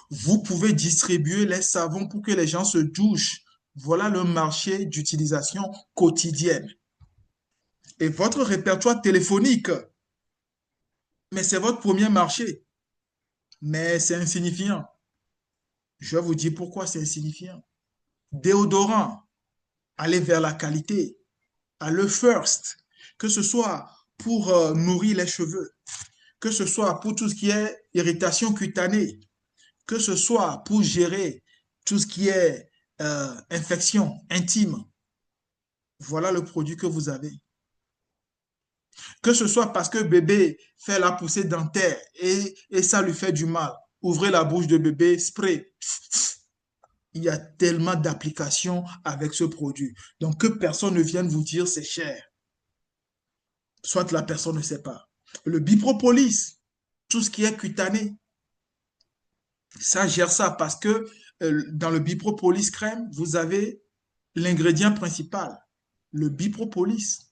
S1: vous pouvez distribuer les savons pour que les gens se douchent. Voilà le marché d'utilisation quotidienne. Et votre répertoire téléphonique, mais c'est votre premier marché. Mais c'est insignifiant. Je vais vous dire pourquoi c'est insignifiant. Déodorant, allez vers la qualité. Allez first. Que ce soit pour nourrir les cheveux, que ce soit pour tout ce qui est irritation cutanée, que ce soit pour gérer tout ce qui est infection intime. Voilà le produit que vous avez. Que ce soit parce que bébé fait la poussée dentaire et ça lui fait du mal. Ouvrez la bouche de bébé, spray. Il y a tellement d'applications avec ce produit. Donc, que personne ne vienne vous dire c'est cher. Soit la personne ne sait pas. Le bipropolis, tout ce qui est cutané, ça gère ça parce que dans le bipropolis crème, vous avez l'ingrédient principal, le bipropolis,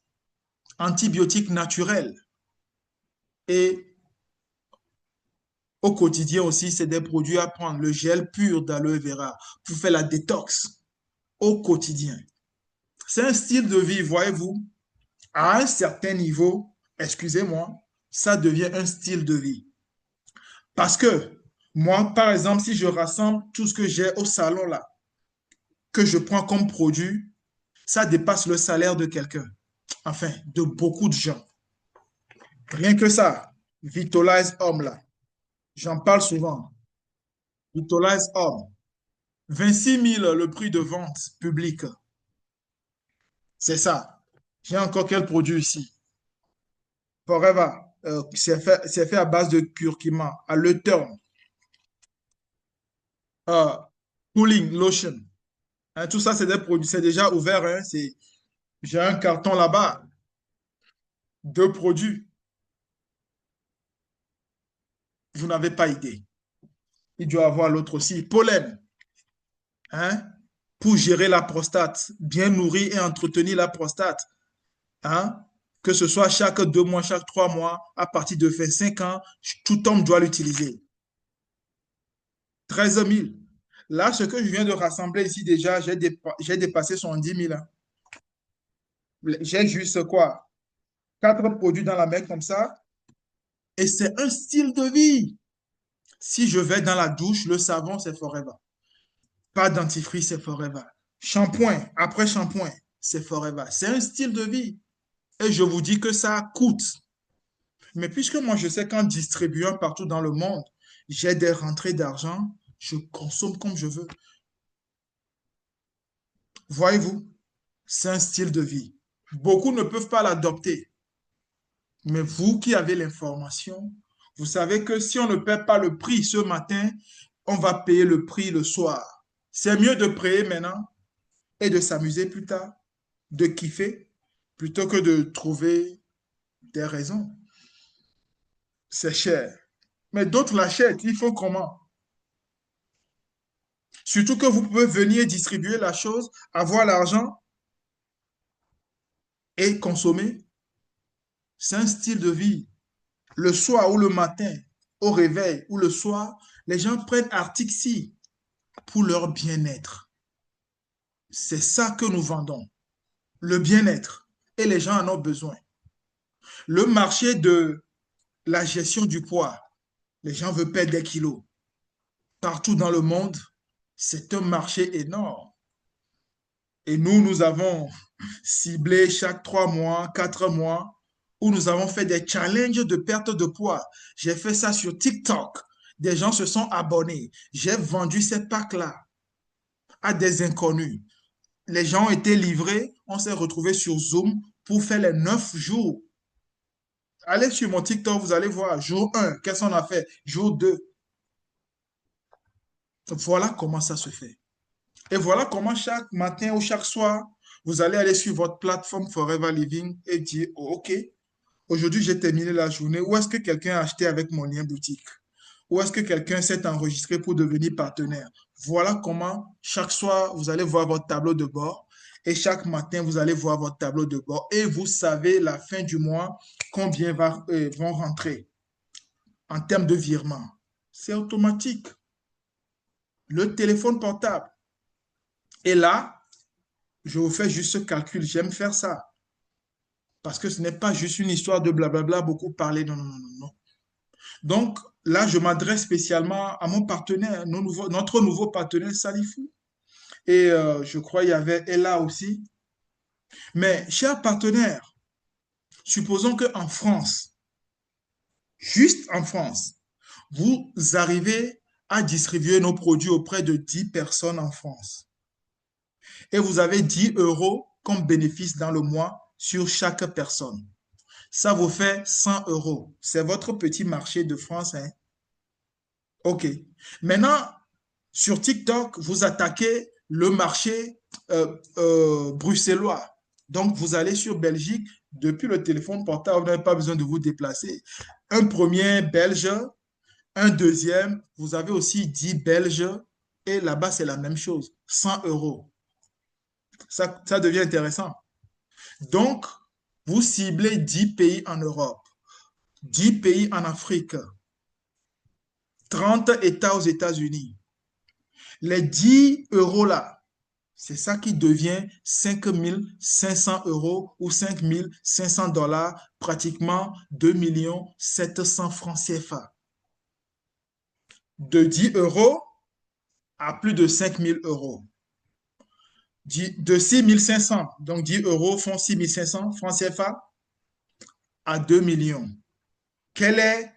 S1: antibiotique naturel. Et au quotidien aussi, c'est des produits à prendre. Le gel pur d'aloe vera pour faire la détox au quotidien. C'est un style de vie, voyez-vous. À un certain niveau, excusez-moi, ça devient un style de vie. Parce que moi, par exemple, si je rassemble tout ce que j'ai au salon là, que je prends comme produit, ça dépasse le salaire de quelqu'un. Enfin, de beaucoup de gens. Rien que ça, Vitalize Homme là, j'en parle souvent. Vitalize Homme, 26 000 le prix de vente public. C'est ça. J'ai encore quel produit ici? Forever, c'est fait à base de curcuma, à l'automne. Euh, Cooling Lotion. Hein, tout ça, c'est des produits, c'est déjà ouvert. Hein, j'ai un carton là-bas, 2 produits. Vous n'avez pas idée. Il doit y avoir l'autre aussi. Pollen, hein, pour gérer la prostate, bien nourrir et entretenir la prostate. Hein, que ce soit chaque 2 mois, chaque 3 mois, à partir de 25 ans, tout homme doit l'utiliser. 13 000. Là, ce que je viens de rassembler ici déjà, j'ai dépassé son 10 000. Hein. J'ai juste quoi? 4 produits dans la main comme ça. Et c'est un style de vie. Si je vais dans la douche, le savon, c'est forever. Pas dentifrice, c'est forever. Shampoing, après shampoing, c'est forever. C'est un style de vie. Et je vous dis que ça coûte. Mais puisque moi, je sais qu'en distribuant partout dans le monde, j'ai des rentrées d'argent, je consomme comme je veux. Voyez-vous, c'est un style de vie. Beaucoup ne peuvent pas l'adopter. Mais vous qui avez l'information, vous savez que si on ne paie pas le prix ce matin, on va payer le prix le soir. C'est mieux de payer maintenant et de s'amuser plus tard, de kiffer, plutôt que de trouver des raisons. C'est cher. Mais d'autres l'achètent. Ils font comment? Surtout que vous pouvez venir distribuer la chose, avoir l'argent et consommer. C'est un style de vie. Le soir ou le matin, au réveil ou le soir, les gens prennent Artixi pour leur bien-être. C'est ça que nous vendons, le bien-être. Et les gens en ont besoin. Le marché de la gestion du poids, les gens veulent perdre des kilos. Partout dans le monde, c'est un marché énorme. Et nous avons ciblé chaque 3 mois, 4 mois, où nous avons fait des challenges de perte de poids. J'ai fait ça sur TikTok. Des gens se sont abonnés. J'ai vendu ces packs-là à des inconnus. Les gens ont été livrés. On s'est retrouvés sur Zoom pour faire les 9 jours. Allez sur mon TikTok, vous allez voir. Jour 1, qu'est-ce qu'on a fait? Jour 2. Voilà comment ça se fait. Et voilà comment chaque matin ou chaque soir, vous allez aller sur votre plateforme Forever Living et dire, oh, OK, aujourd'hui j'ai terminé la journée. Où est-ce que quelqu'un a acheté avec mon lien boutique? Où est-ce que quelqu'un s'est enregistré pour devenir partenaire? Voilà comment chaque soir, vous allez voir votre tableau de bord et chaque matin, vous allez voir votre tableau de bord et vous savez la fin du mois combien vont rentrer en termes de virement. C'est automatique. Le téléphone portable. Et là, je vous fais juste ce calcul. J'aime faire ça. Parce que ce n'est pas juste une histoire de blablabla, beaucoup parler. Non, non, non, non, non. Donc, là, je m'adresse spécialement à mon partenaire, notre nouveau partenaire Salifou. Et je crois qu'il y avait Ella aussi. Mais, chers partenaires, supposons qu'en France, juste en France, vous arrivez à distribuer nos produits auprès de 10 personnes en France. Et vous avez 10 euros comme bénéfice dans le mois sur chaque personne. Ça vous fait 100 euros. C'est votre petit marché de France, hein? OK. Maintenant, sur TikTok, vous attaquez le marché bruxellois. Donc, vous allez sur Belgique depuis le téléphone portable, vous n'avez pas besoin de vous déplacer. Un premier Belge, un deuxième, vous avez aussi 10 Belges et là-bas, c'est la même chose, 100 euros. Ça devient intéressant. Donc, vous ciblez 10 pays en Europe, 10 pays en Afrique, 30 États aux États-Unis. Les 10 euros là, c'est ça qui devient 5 500 euros ou 5 500 $, pratiquement 2 700 000 francs CFA. De 10 euros à plus de 5 000 euros. De 6 500, donc 10 euros font 6 500 francs CFA à 2 millions. Quelle est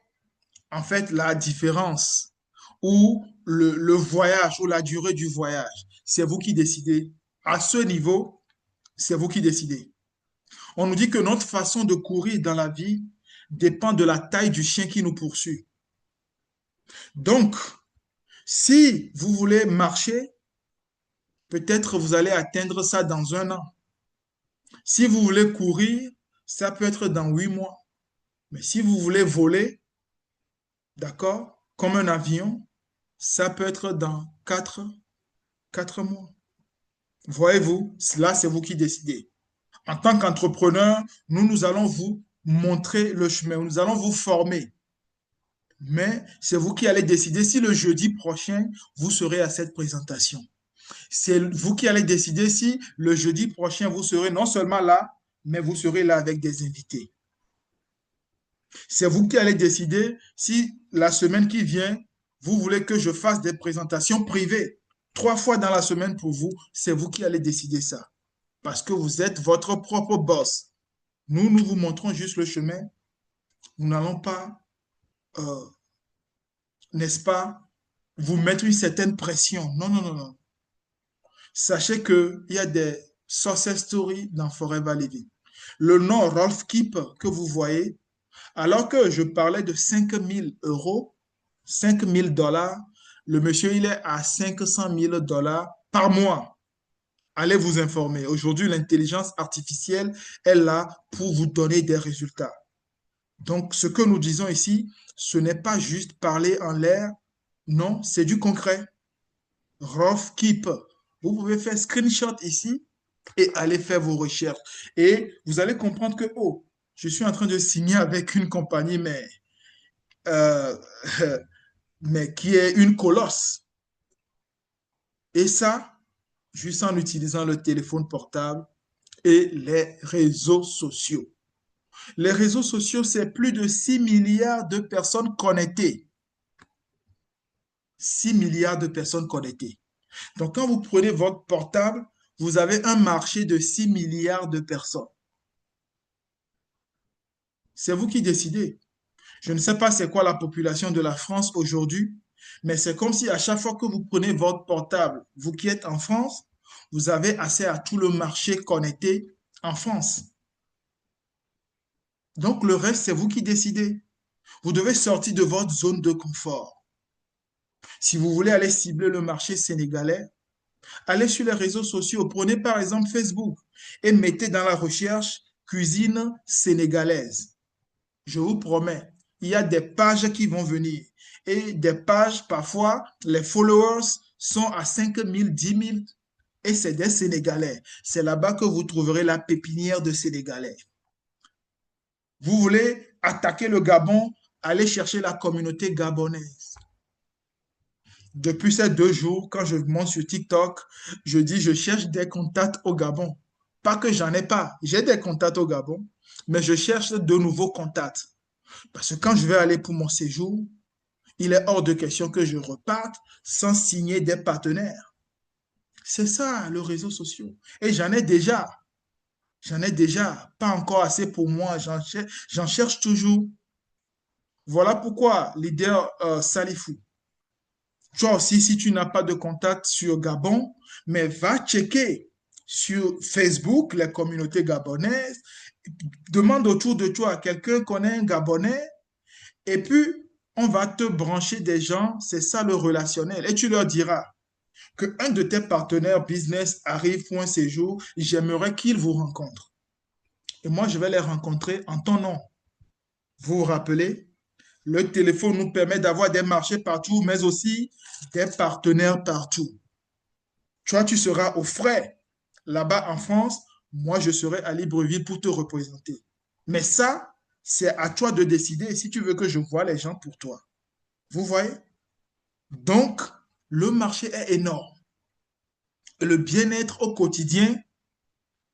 S1: en fait la différence ou le voyage ou la durée du voyage? C'est vous qui décidez. À ce niveau, c'est vous qui décidez. On nous dit que notre façon de courir dans la vie dépend de la taille du chien qui nous poursuit. Donc, si vous voulez marcher, peut-être vous allez atteindre ça dans 1 an. Si vous voulez courir, ça peut être dans 8 mois. Mais si vous voulez voler, d'accord, comme un avion, ça peut être dans 4 mois. Voyez-vous, là, c'est vous qui décidez. En tant qu'entrepreneur, nous allons vous montrer le chemin, nous allons vous former. Mais c'est vous qui allez décider si le jeudi prochain, vous serez à cette présentation. C'est vous qui allez décider si le jeudi prochain, vous serez non seulement là, mais vous serez là avec des invités. C'est vous qui allez décider si la semaine qui vient, vous voulez que je fasse des présentations privées 3 fois dans la semaine pour vous. C'est vous qui allez décider ça. Parce que vous êtes votre propre boss. Nous vous montrons juste le chemin. Nous n'allons pas, euh, n'est-ce pas, vous mettre une certaine pression. Non, non, non, non. Sachez qu'il y a des success stories dans Forever Living. Le nom Rolf Keep que vous voyez, alors que je parlais de 5 000 euros, 5 000 dollars, le monsieur, il est à 500 000 dollars par mois. Allez vous informer. Aujourd'hui, l'intelligence artificielle est là pour vous donner des résultats. Donc, ce que nous disons ici, ce n'est pas juste parler en l'air. Non, c'est du concret. Rough Keep. Vous pouvez faire screenshot ici et aller faire vos recherches. Et vous allez comprendre que, oh, je suis en train de signer avec une compagnie, euh, mais qui est une colosse. Et ça, juste en utilisant le téléphone portable et les réseaux sociaux. Les réseaux sociaux, c'est plus de 6 milliards de personnes connectées. 6 milliards de personnes connectées. Donc, quand vous prenez votre portable, vous avez un marché de 6 milliards de personnes. C'est vous qui décidez. Je ne sais pas c'est quoi la population de la France aujourd'hui, mais c'est comme si à chaque fois que vous prenez votre portable, vous qui êtes en France, vous avez accès à tout le marché connecté en France. Donc, le reste, c'est vous qui décidez. Vous devez sortir de votre zone de confort. Si vous voulez aller cibler le marché sénégalais, allez sur les réseaux sociaux. Prenez par exemple Facebook et mettez dans la recherche cuisine sénégalaise. Je vous promets, il y a des pages qui vont venir. Et des pages, parfois, les followers sont à 5 000, 10 000. Et c'est des Sénégalais. C'est là-bas que vous trouverez la pépinière de Sénégalais. Vous voulez attaquer le Gabon, allez chercher la communauté gabonaise. Depuis ces 2 jours, quand je monte sur TikTok, je dis je cherche des contacts au Gabon. Pas que j'en ai pas. J'ai des contacts au Gabon, mais je cherche de nouveaux contacts. Parce que quand je vais aller pour mon séjour, il est hors de question que je reparte sans signer des partenaires. C'est ça, le réseau social. Et j'en ai déjà. J'en ai déjà. Pas encore assez pour moi. J'en cherche toujours. Voilà pourquoi, leader Salifou, toi aussi, si tu n'as pas de contact sur Gabon, mais va checker sur Facebook les communautés gabonaises, demande autour de toi à quelqu'un qui connaît un Gabonais, et puis on va te brancher des gens, c'est ça le relationnel, et tu leur diras que un de tes partenaires business arrive pour un séjour, j'aimerais qu'il vous rencontre. Et moi, je vais les rencontrer en ton nom. Vous vous rappelez? Le téléphone nous permet d'avoir des marchés partout, mais aussi des partenaires partout. Toi, tu seras au frais là-bas en France. Moi, je serai à Libreville pour te représenter. Mais ça, c'est à toi de décider si tu veux que je voie les gens pour toi. Vous voyez? Donc, le marché est énorme. Le bien-être au quotidien,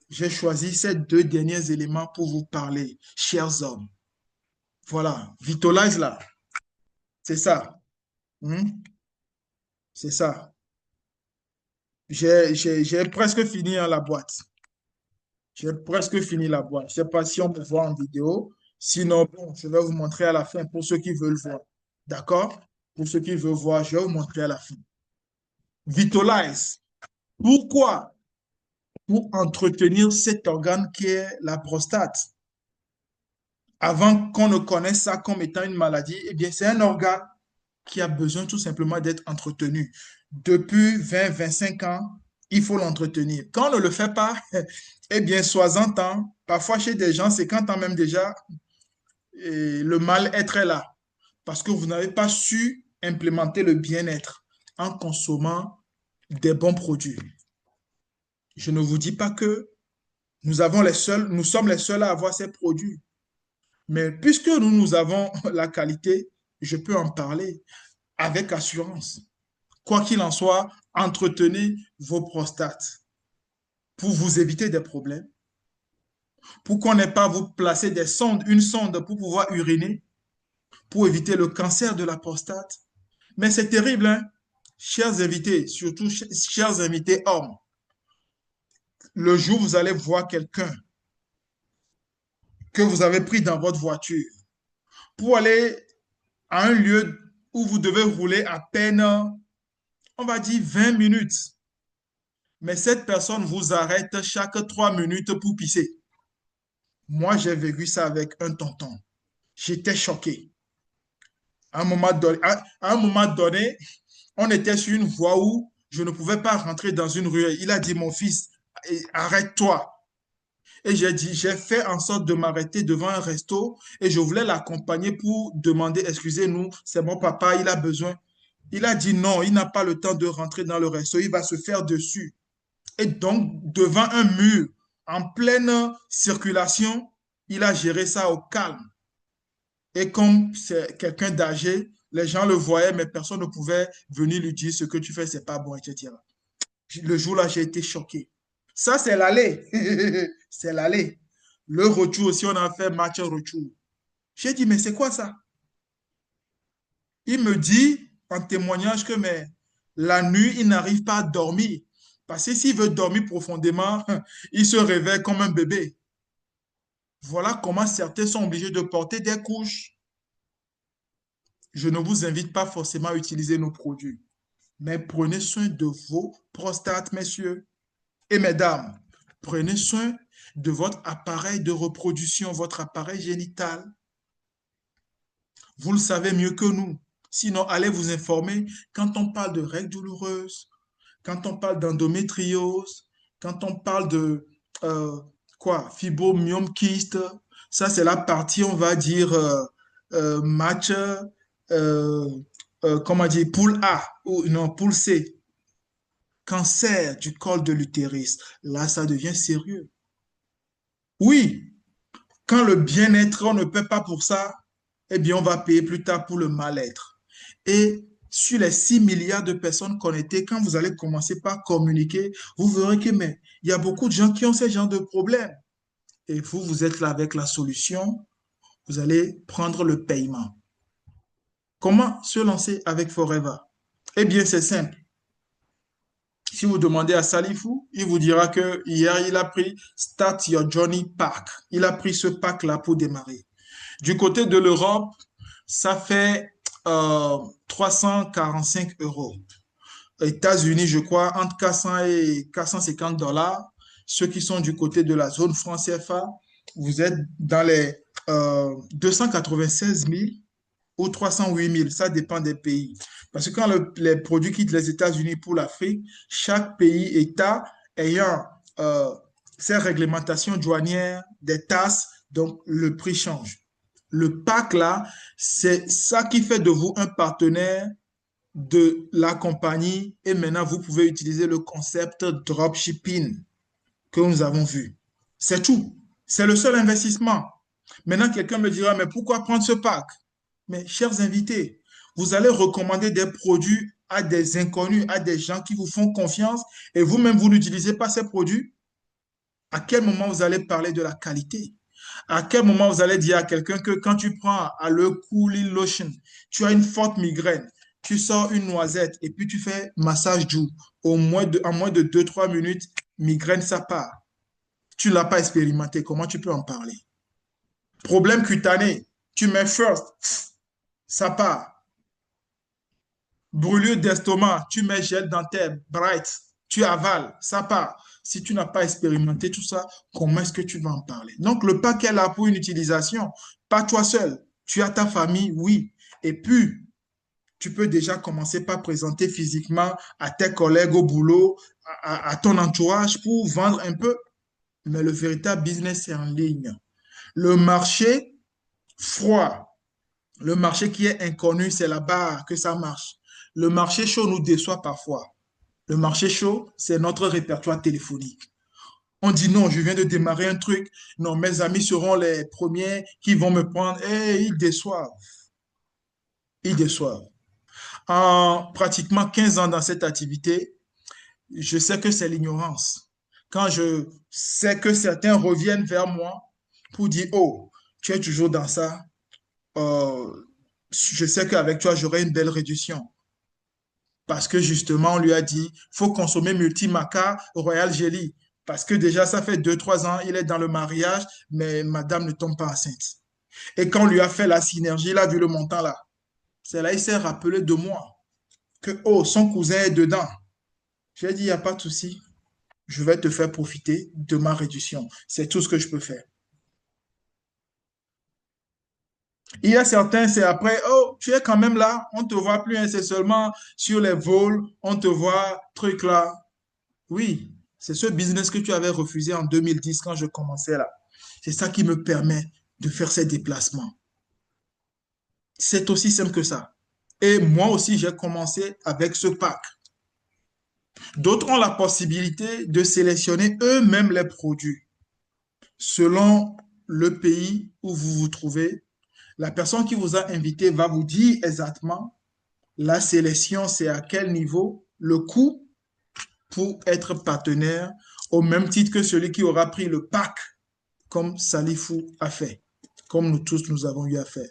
S1: j'ai choisi ces 2 derniers éléments pour vous parler, chers hommes. Voilà, Vitalize là, c'est ça. Hmm? C'est ça. J'ai presque fini hein, la boîte. J'ai presque fini la boîte. Je ne sais pas si on peut voir en vidéo. Sinon, bon, je vais vous montrer à la fin pour ceux qui veulent voir. D'accord? Pour ceux qui veulent voir, je vais vous montrer à la fin. Vitalize. Pourquoi? Pour entretenir cet organe qui est la prostate. Avant qu'on ne connaisse ça comme étant une maladie, eh bien, c'est un organe qui a besoin tout simplement d'être entretenu. Depuis 20, 25 ans, il faut l'entretenir. Quand on ne le fait pas, eh bien, 60 ans, parfois chez des gens, 50 ans même déjà, et le mal-être est là. Parce que vous n'avez pas su implémenter le bien-être en consommant des bons produits. Je ne vous dis pas que nous sommes les seuls à avoir ces produits. Mais puisque nous avons la qualité, je peux en parler avec assurance. Quoi qu'il en soit, entretenez vos prostates pour vous éviter des problèmes, pour qu'on n'ait pas à vous placer des sondes, une sonde pour pouvoir uriner, pour éviter le cancer de la prostate. Mais c'est terrible, hein? Chers invités, surtout chers invités hommes, le jour où vous allez voir quelqu'un que vous avez pris dans votre voiture pour aller à un lieu où vous devez rouler à peine, on va dire 20 minutes, Mais cette personne vous arrête chaque 3 minutes pour pisser. Moi, j'ai vécu ça avec un tonton. J'étais choqué. À un moment donné, on était sur une voie où je ne pouvais pas rentrer dans une rue. Il a dit, mon fils, arrête-toi. Et j'ai dit, j'ai fait en sorte de m'arrêter devant un resto et je voulais l'accompagner pour demander, excusez-nous, c'est mon papa, il a besoin. Il a dit non, il n'a pas le temps de rentrer dans le resto, il va se faire dessus. Et donc, devant un mur, en pleine circulation, il a géré ça au calme. Et comme c'est quelqu'un d'âgé, les gens le voyaient, mais personne ne pouvait venir lui dire ce que tu fais, c'est pas bon, etc. Le jour-là, j'ai été choqué. Ça, c'est l'aller. C'est l'aller. Le retour aussi, on a fait match retour. J'ai dit, mais c'est quoi ça? Il me dit en témoignage que mais, la nuit, il n'arrive pas à dormir. Parce que s'il veut dormir profondément, il se réveille comme un bébé. Voilà comment certains sont obligés de porter des couches. Je ne vous invite pas forcément à utiliser nos produits, mais prenez soin de vos prostates, messieurs et mesdames. Prenez soin de votre appareil de reproduction, votre appareil génital. Vous le savez mieux que nous. Sinon, allez vous informer quand on parle de règles douloureuses, quand on parle d'endométriose, quand on parle de fibromyome kyste. Ça, c'est la partie, on va dire, match, comment dire, poule A ou non, poule C. Cancer du col de l'utérus. Là, ça devient sérieux. Oui, quand le bien-être, on ne paie pas pour ça, eh bien, on va payer plus tard pour le mal-être. Et sur les 6 milliards de personnes connectées, quand vous allez commencer par communiquer, vous verrez que mais, il y a beaucoup de gens qui ont ce genre de problèmes. Et vous, vous êtes là avec la solution, vous allez prendre le paiement. Comment se lancer avec Forever? Eh bien, c'est simple. Si vous demandez à Salifou, il vous dira que hier, il a pris Start Your Journey Pack. Il a pris ce pack-là pour démarrer. Du côté de l'Europe, ça fait 345 euros. États-Unis, je crois, entre 400 et 450 $. Ceux qui sont du côté de la zone franc CFA, vous êtes dans les 296 000 ou 308 000. Ça dépend des pays. Parce que quand les produits quittent les États-Unis pour l'Afrique, chaque pays, État ayant ses réglementations douanières, des tasses, donc le prix change. Le pack là, c'est ça qui fait de vous un partenaire de la compagnie et maintenant vous pouvez utiliser le concept dropshipping que nous avons vu. C'est tout. C'est le seul investissement. Maintenant, quelqu'un me dira, mais pourquoi prendre ce pack? Mais chers invités, vous allez recommander des produits à des inconnus, à des gens qui vous font confiance et vous-même, vous n'utilisez pas ces produits. À quel moment vous allez parler de la qualité? À quel moment vous allez dire à quelqu'un que quand tu prends à le Cooling Lotion, tu as une forte migraine, tu sors une noisette et puis tu fais massage doux. En moins de 2-3 minutes, migraine, ça part. Tu ne l'as pas expérimenté. Comment tu peux en parler? Problème cutané, tu mets first, ça part. Brûlure d'estomac, tu mets gel dentaire, bright, tu avales, ça part. Si tu n'as pas expérimenté tout ça, comment est-ce que tu vas en parler? Donc, le paquet est là pour une utilisation, pas toi seul. Tu as ta famille, oui. Et puis, tu peux déjà commencer par présenter physiquement à tes collègues au boulot, à ton entourage pour vendre un peu. Mais le véritable business, c'est en ligne. Le marché froid, le marché qui est inconnu, c'est là-bas que ça marche. Le marché chaud nous déçoit parfois. Le marché chaud, c'est notre répertoire téléphonique. On dit non, je viens de démarrer un truc. Non, mes amis seront les premiers qui vont me prendre. Et ils déçoivent. Ils déçoivent. En pratiquement 15 ans dans cette activité, je sais que c'est l'ignorance. Quand je sais que certains reviennent vers moi pour dire, oh, tu es toujours dans ça, euh, je sais qu'avec toi, j'aurai une belle réduction. Parce que justement, on lui a dit, il faut consommer Multimaca Royal Jelly. Parce que déjà, ça fait 2-3 ans, il est dans le mariage, mais madame ne tombe pas enceinte. Et quand on lui a fait la synergie, il a vu le montant là. C'est là, il s'est rappelé de moi que, oh, son cousin est dedans. J'ai dit, il n'y a pas de souci. je vais te faire profiter de ma réduction. C'est tout ce que je peux faire. Il y a certains, c'est après, oh, tu es quand même là, on ne te voit plus, hein, c'est seulement sur les vols, on te voit, truc là. Oui, c'est ce business que tu avais refusé en 2010 quand je commençais là. C'est ça qui me permet de faire ces déplacements. C'est aussi simple que ça. Et moi aussi, j'ai commencé avec ce pack. D'autres ont la possibilité de sélectionner eux-mêmes les produits selon le pays où vous vous trouvez. La personne qui vous a invité va vous dire exactement la sélection, c'est à quel niveau, le coût pour être partenaire, au même titre que celui qui aura pris le pack, comme Salifou a fait, comme nous tous nous avons eu à faire.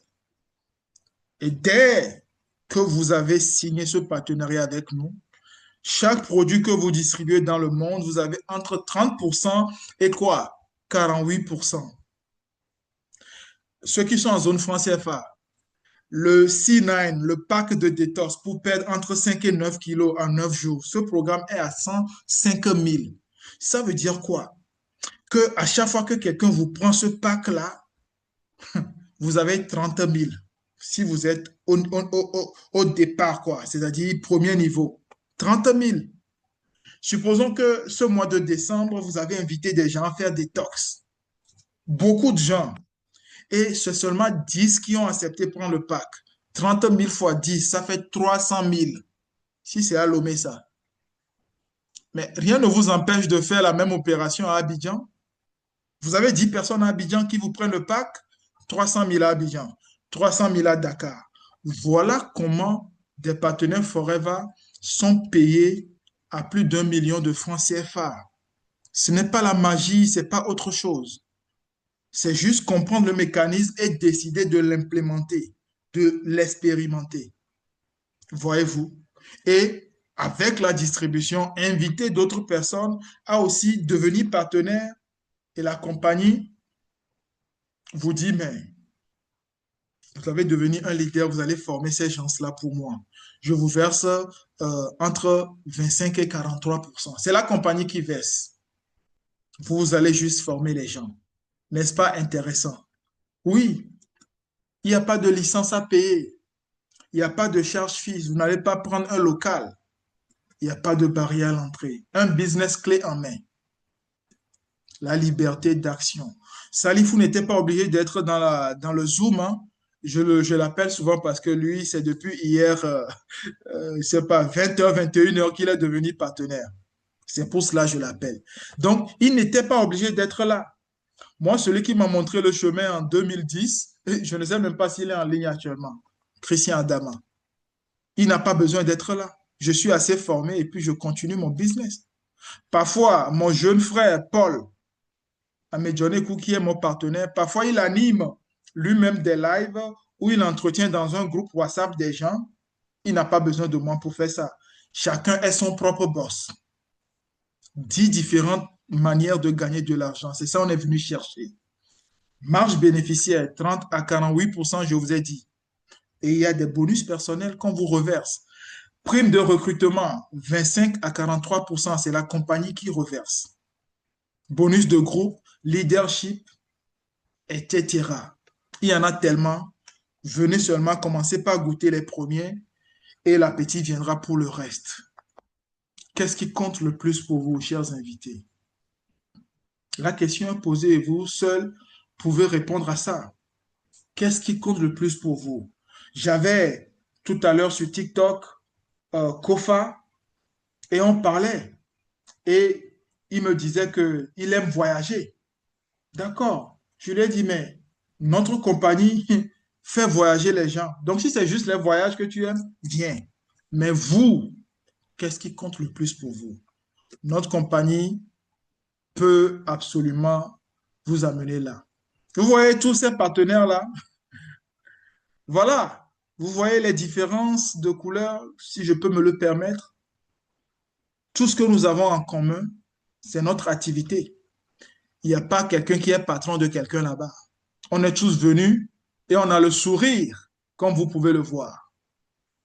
S1: Et dès que vous avez signé ce partenariat avec nous, chaque produit que vous distribuez dans le monde, vous avez entre 30% et quoi? 48%. Ceux qui sont en zone franc CFA, le C9, le pack de détox pour perdre entre 5 et 9 kilos en 9 jours, ce programme est à 105 000. Ça veut dire quoi? Que à chaque fois que quelqu'un vous prend ce pack-là, vous avez 30 000. Si vous êtes au départ, quoi, c'est-à-dire premier niveau, 30 000. Supposons que ce mois de décembre, vous avez invité des gens à faire des tox. Beaucoup de gens. Et c'est seulement 10 qui ont accepté de prendre le pack. 30 000 fois 10, ça fait 300 000. Si c'est à Lomé, ça. Mais rien ne vous empêche de faire la même opération à Abidjan. Vous avez 10 personnes à Abidjan qui vous prennent le pack, 300 000 à Abidjan, 300 000 à Dakar. Voilà comment des partenaires Forever sont payés à plus d'1 million de francs CFA. Ce n'est pas la magie, ce n'est pas autre chose. C'est juste comprendre le mécanisme et décider de l'implémenter, de l'expérimenter. Voyez-vous? Et avec la distribution, inviter d'autres personnes à aussi devenir partenaires et la compagnie vous dit, mais vous allez devenir un leader, vous allez former ces gens-là pour moi. Je vous verse entre 25 et 43%. C'est la compagnie qui verse. Vous allez juste former les gens. N'est-ce pas intéressant? Oui, il n'y a pas de licence à payer. Il n'y a pas de charge fixe. Vous n'allez pas prendre un local. Il n'y a pas de barrière à l'entrée. Un business clé en main. La liberté d'action. Salifou n'était pas obligé d'être dans le Zoom, hein. Je l'appelle souvent parce que lui, c'est depuis hier, je sais pas, 20h, 21h qu'il est devenu partenaire. C'est pour cela que je l'appelle. Donc, il n'était pas obligé d'être là. Moi, celui qui m'a montré le chemin en 2010, je ne sais même pas s'il est en ligne actuellement, Christian Adama. Il n'a pas besoin d'être là. Je suis assez formé et puis je continue mon business. Parfois, mon jeune frère, Paul, Amedjone qui est mon partenaire, parfois il anime lui-même des lives où il entretient dans un groupe WhatsApp des gens. Il n'a pas besoin de moi pour faire ça. Chacun est son propre boss. 10 différentes manières de gagner de l'argent. C'est ça qu'on est venu chercher. Marge bénéficiaire, 30 à 48%, je vous ai dit. Et il y a des bonus personnels qu'on vous reverse. Prime de recrutement, 25 à 43%, c'est la compagnie qui reverse. Bonus de groupe, leadership, etc. Il y en a tellement. Venez seulement commencer par goûter les premiers et l'appétit viendra pour le reste. Qu'est-ce qui compte le plus pour vous, chers invités? La question est posée et vous seul pouvez répondre à ça. Qu'est-ce qui compte le plus pour vous? J'avais tout à l'heure sur TikTok Kofa et on parlait et il me disait qu'il aime voyager. D'accord. Je lui ai dit, mais notre compagnie fait voyager les gens. Donc, si c'est juste les voyages que tu aimes, viens. Mais vous, qu'est-ce qui compte le plus pour vous? Notre compagnie peut absolument vous amener là. Vous voyez tous ces partenaires-là? Voilà. Vous voyez les différences de couleurs, si je peux me le permettre. Tout ce que nous avons en commun, c'est notre activité. Il n'y a pas quelqu'un qui est patron de quelqu'un là-bas. On est tous venus et on a le sourire, comme vous pouvez le voir.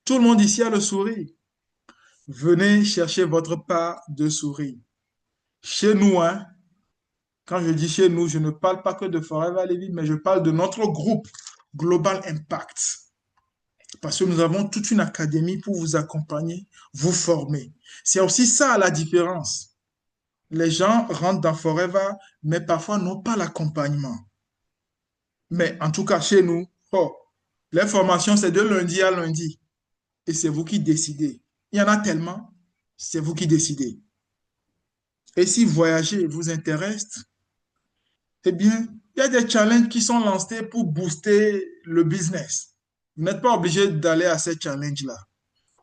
S1: Tout le monde ici a le sourire. Venez chercher votre part de sourire. Chez nous, hein, quand je dis chez nous, je ne parle pas que de Forever Living, mais je parle de notre groupe Global Impact. Parce que nous avons toute une académie pour vous accompagner, vous former. C'est aussi ça la différence. Les gens rentrent dans Forever, mais parfois n'ont pas l'accompagnement. Mais en tout cas, chez nous, oh, les formations, c'est de lundi à lundi. Et c'est vous qui décidez. Il y en a tellement, c'est vous qui décidez. Et si voyager vous intéresse, eh bien, il y a des challenges qui sont lancés pour booster le business. Vous n'êtes pas obligé d'aller à ces challenges-là.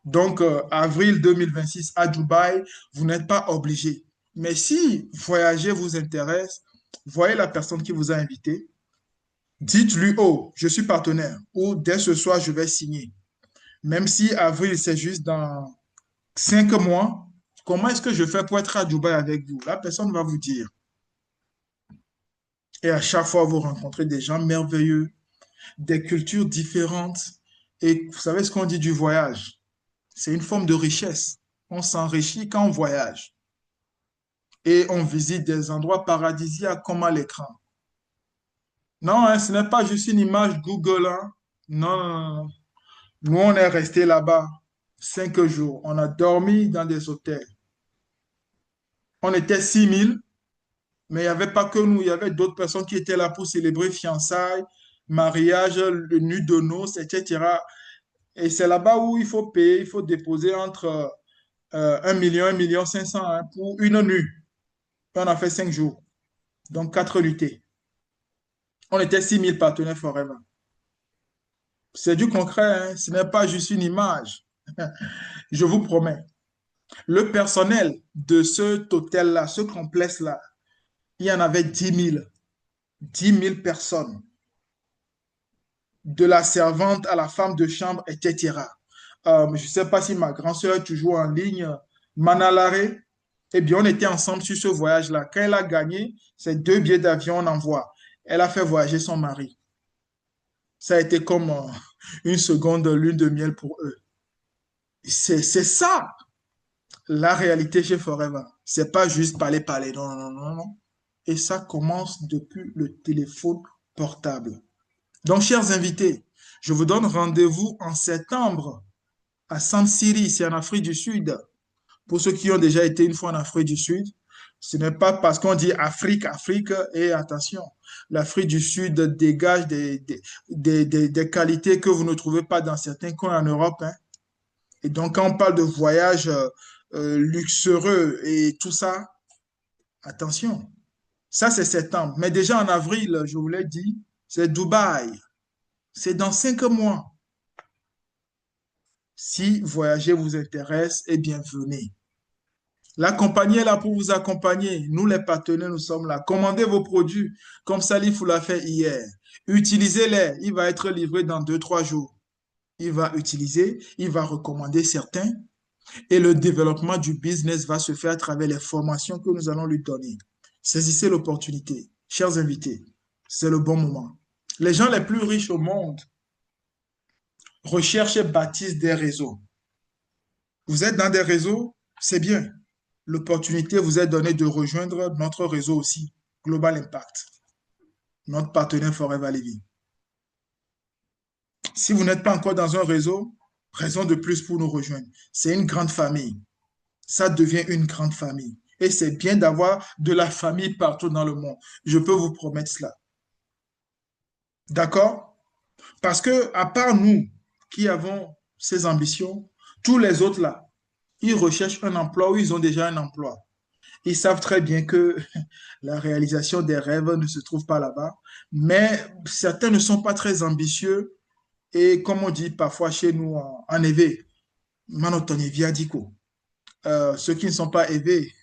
S1: Donc, avril 2026 à Dubaï, vous n'êtes pas obligé. Mais si voyager vous intéresse, voyez la personne qui vous a invité, dites-lui, oh, je suis partenaire, ou dès ce soir, je vais signer. Même si avril, c'est juste dans 5 mois, comment est-ce que je fais pour être à Dubaï avec vous? La personne va vous dire. Et à chaque fois, vous rencontrez des gens merveilleux, des cultures différentes. Et vous savez ce qu'on dit du voyage? C'est une forme de richesse. On s'enrichit quand on voyage. Et on visite des endroits paradisiaques comme à l'écran. Non, hein, ce n'est pas juste une image Google, hein. Non, non, non, non. Nous, on est resté là-bas 5 jours. On a dormi dans des hôtels. On était 6 000, mais il n'y avait pas que nous. Il y avait d'autres personnes qui étaient là pour célébrer fiançailles, mariage, le nuit de noces, etc. Et c'est là-bas où il faut payer, il faut déposer entre 1 million, 1,5 million hein, pour une nuit. On a fait 5 jours, donc 4 nuitées. On était 6 000 partenaires Forever. C'est du concret, hein, ce n'est pas juste une image. Je vous promets. Le personnel de cet hôtel-là, ce complexe-là, il y en avait 10 000. 10 000 personnes. De la servante à la femme de chambre, etc. Je ne sais pas si ma grand-sœur est toujours en ligne, Manalare. Eh bien, on était ensemble sur ce voyage-là. Quand elle a gagné, c'est 2 billets d'avion, on envoie. Elle a fait voyager son mari. Ça a été comme une seconde lune de miel pour eux. C'est ça, la réalité chez Forever. C'est pas juste parler, parler. Non, non, non, non. Et ça commence depuis le téléphone portable. Donc, chers invités, je vous donne rendez-vous en septembre à San Siri, c'est en Afrique du Sud. Pour ceux qui ont déjà été une fois en Afrique du Sud, ce n'est pas parce qu'on dit Afrique, Afrique, et attention, l'Afrique du Sud dégage des qualités que vous ne trouvez pas dans certains coins en Europe, hein. Et donc, quand on parle de voyage luxueux et tout ça, attention, ça c'est septembre. Mais déjà en avril, je vous l'ai dit, c'est Dubaï. C'est dans 5 mois. Si voyager vous intéresse, eh bien, venez. La compagnie est là pour vous accompagner. Nous, les partenaires, nous sommes là. Commandez vos produits, comme Salif vous l'a fait hier. Utilisez-les. Il va être livré dans 2, 3 jours. Il va utiliser, il va recommander certains et le développement du business va se faire à travers les formations que nous allons lui donner. Saisissez l'opportunité. Chers invités, c'est le bon moment. Les gens les plus riches au monde recherchent et bâtissent des réseaux. Vous êtes dans des réseaux, c'est bien. L'opportunité vous est donnée de rejoindre notre réseau aussi, Global Impact, notre partenaire Forever Living. Si vous n'êtes pas encore dans un réseau, raison de plus pour nous rejoindre. C'est une grande famille. Ça devient une grande famille. Et c'est bien d'avoir de la famille partout dans le monde. Je peux vous promettre cela. D'accord? Parce que, à part nous qui avons ces ambitions, tous les autres là, ils recherchent un emploi ou ils ont déjà un emploi. Ils savent très bien que la réalisation des rêves ne se trouve pas là-bas, mais certains ne sont pas très ambitieux et comme on dit parfois chez nous en éveil, manotoni viadico. Ceux qui ne sont pas éveillés,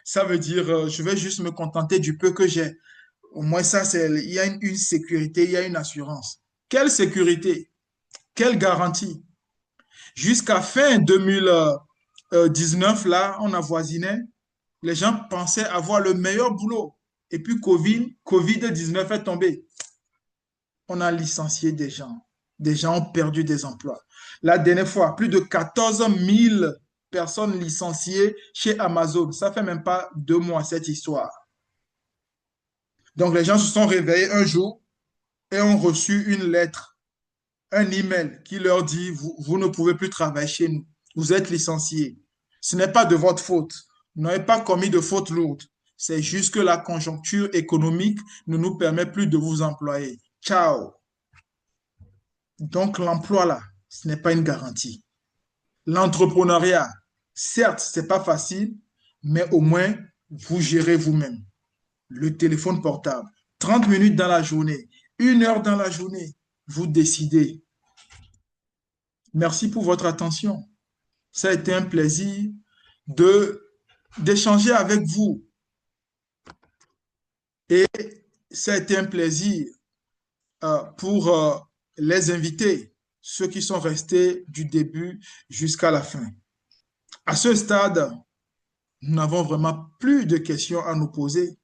S1: ça veut dire je vais juste me contenter du peu que j'ai. Au moins ça, il y a une sécurité, il y a une assurance. Quelle sécurité? Quelle garantie? Jusqu'à fin 2019, là, on avoisinait, les gens pensaient avoir le meilleur boulot. Et puis Covid-19 est tombé. On a licencié des gens. Des gens ont perdu des emplois. La dernière fois, plus de 14 000 personnes licenciées chez Amazon. Ça fait même pas 2 mois cette histoire. Donc les gens se sont réveillés un jour et ont reçu une lettre, un email qui leur dit, vous ne pouvez plus travailler chez nous. Vous êtes licenciés. Ce n'est pas de votre faute. Vous n'avez pas commis de faute lourde. C'est juste que la conjoncture économique ne nous permet plus de vous employer. Ciao. Donc l'emploi là, ce n'est pas une garantie. L'entrepreneuriat, certes, c'est pas facile, mais au moins, vous gérez vous-même. Le téléphone portable, 30 minutes dans la journée, 1 heure dans la journée, vous décidez. Merci pour votre attention. Ça a été un plaisir de d'échanger avec vous et ça a été un plaisir pour les invités, ceux qui sont restés du début jusqu'à la fin. À ce stade, nous n'avons vraiment plus de questions à nous poser.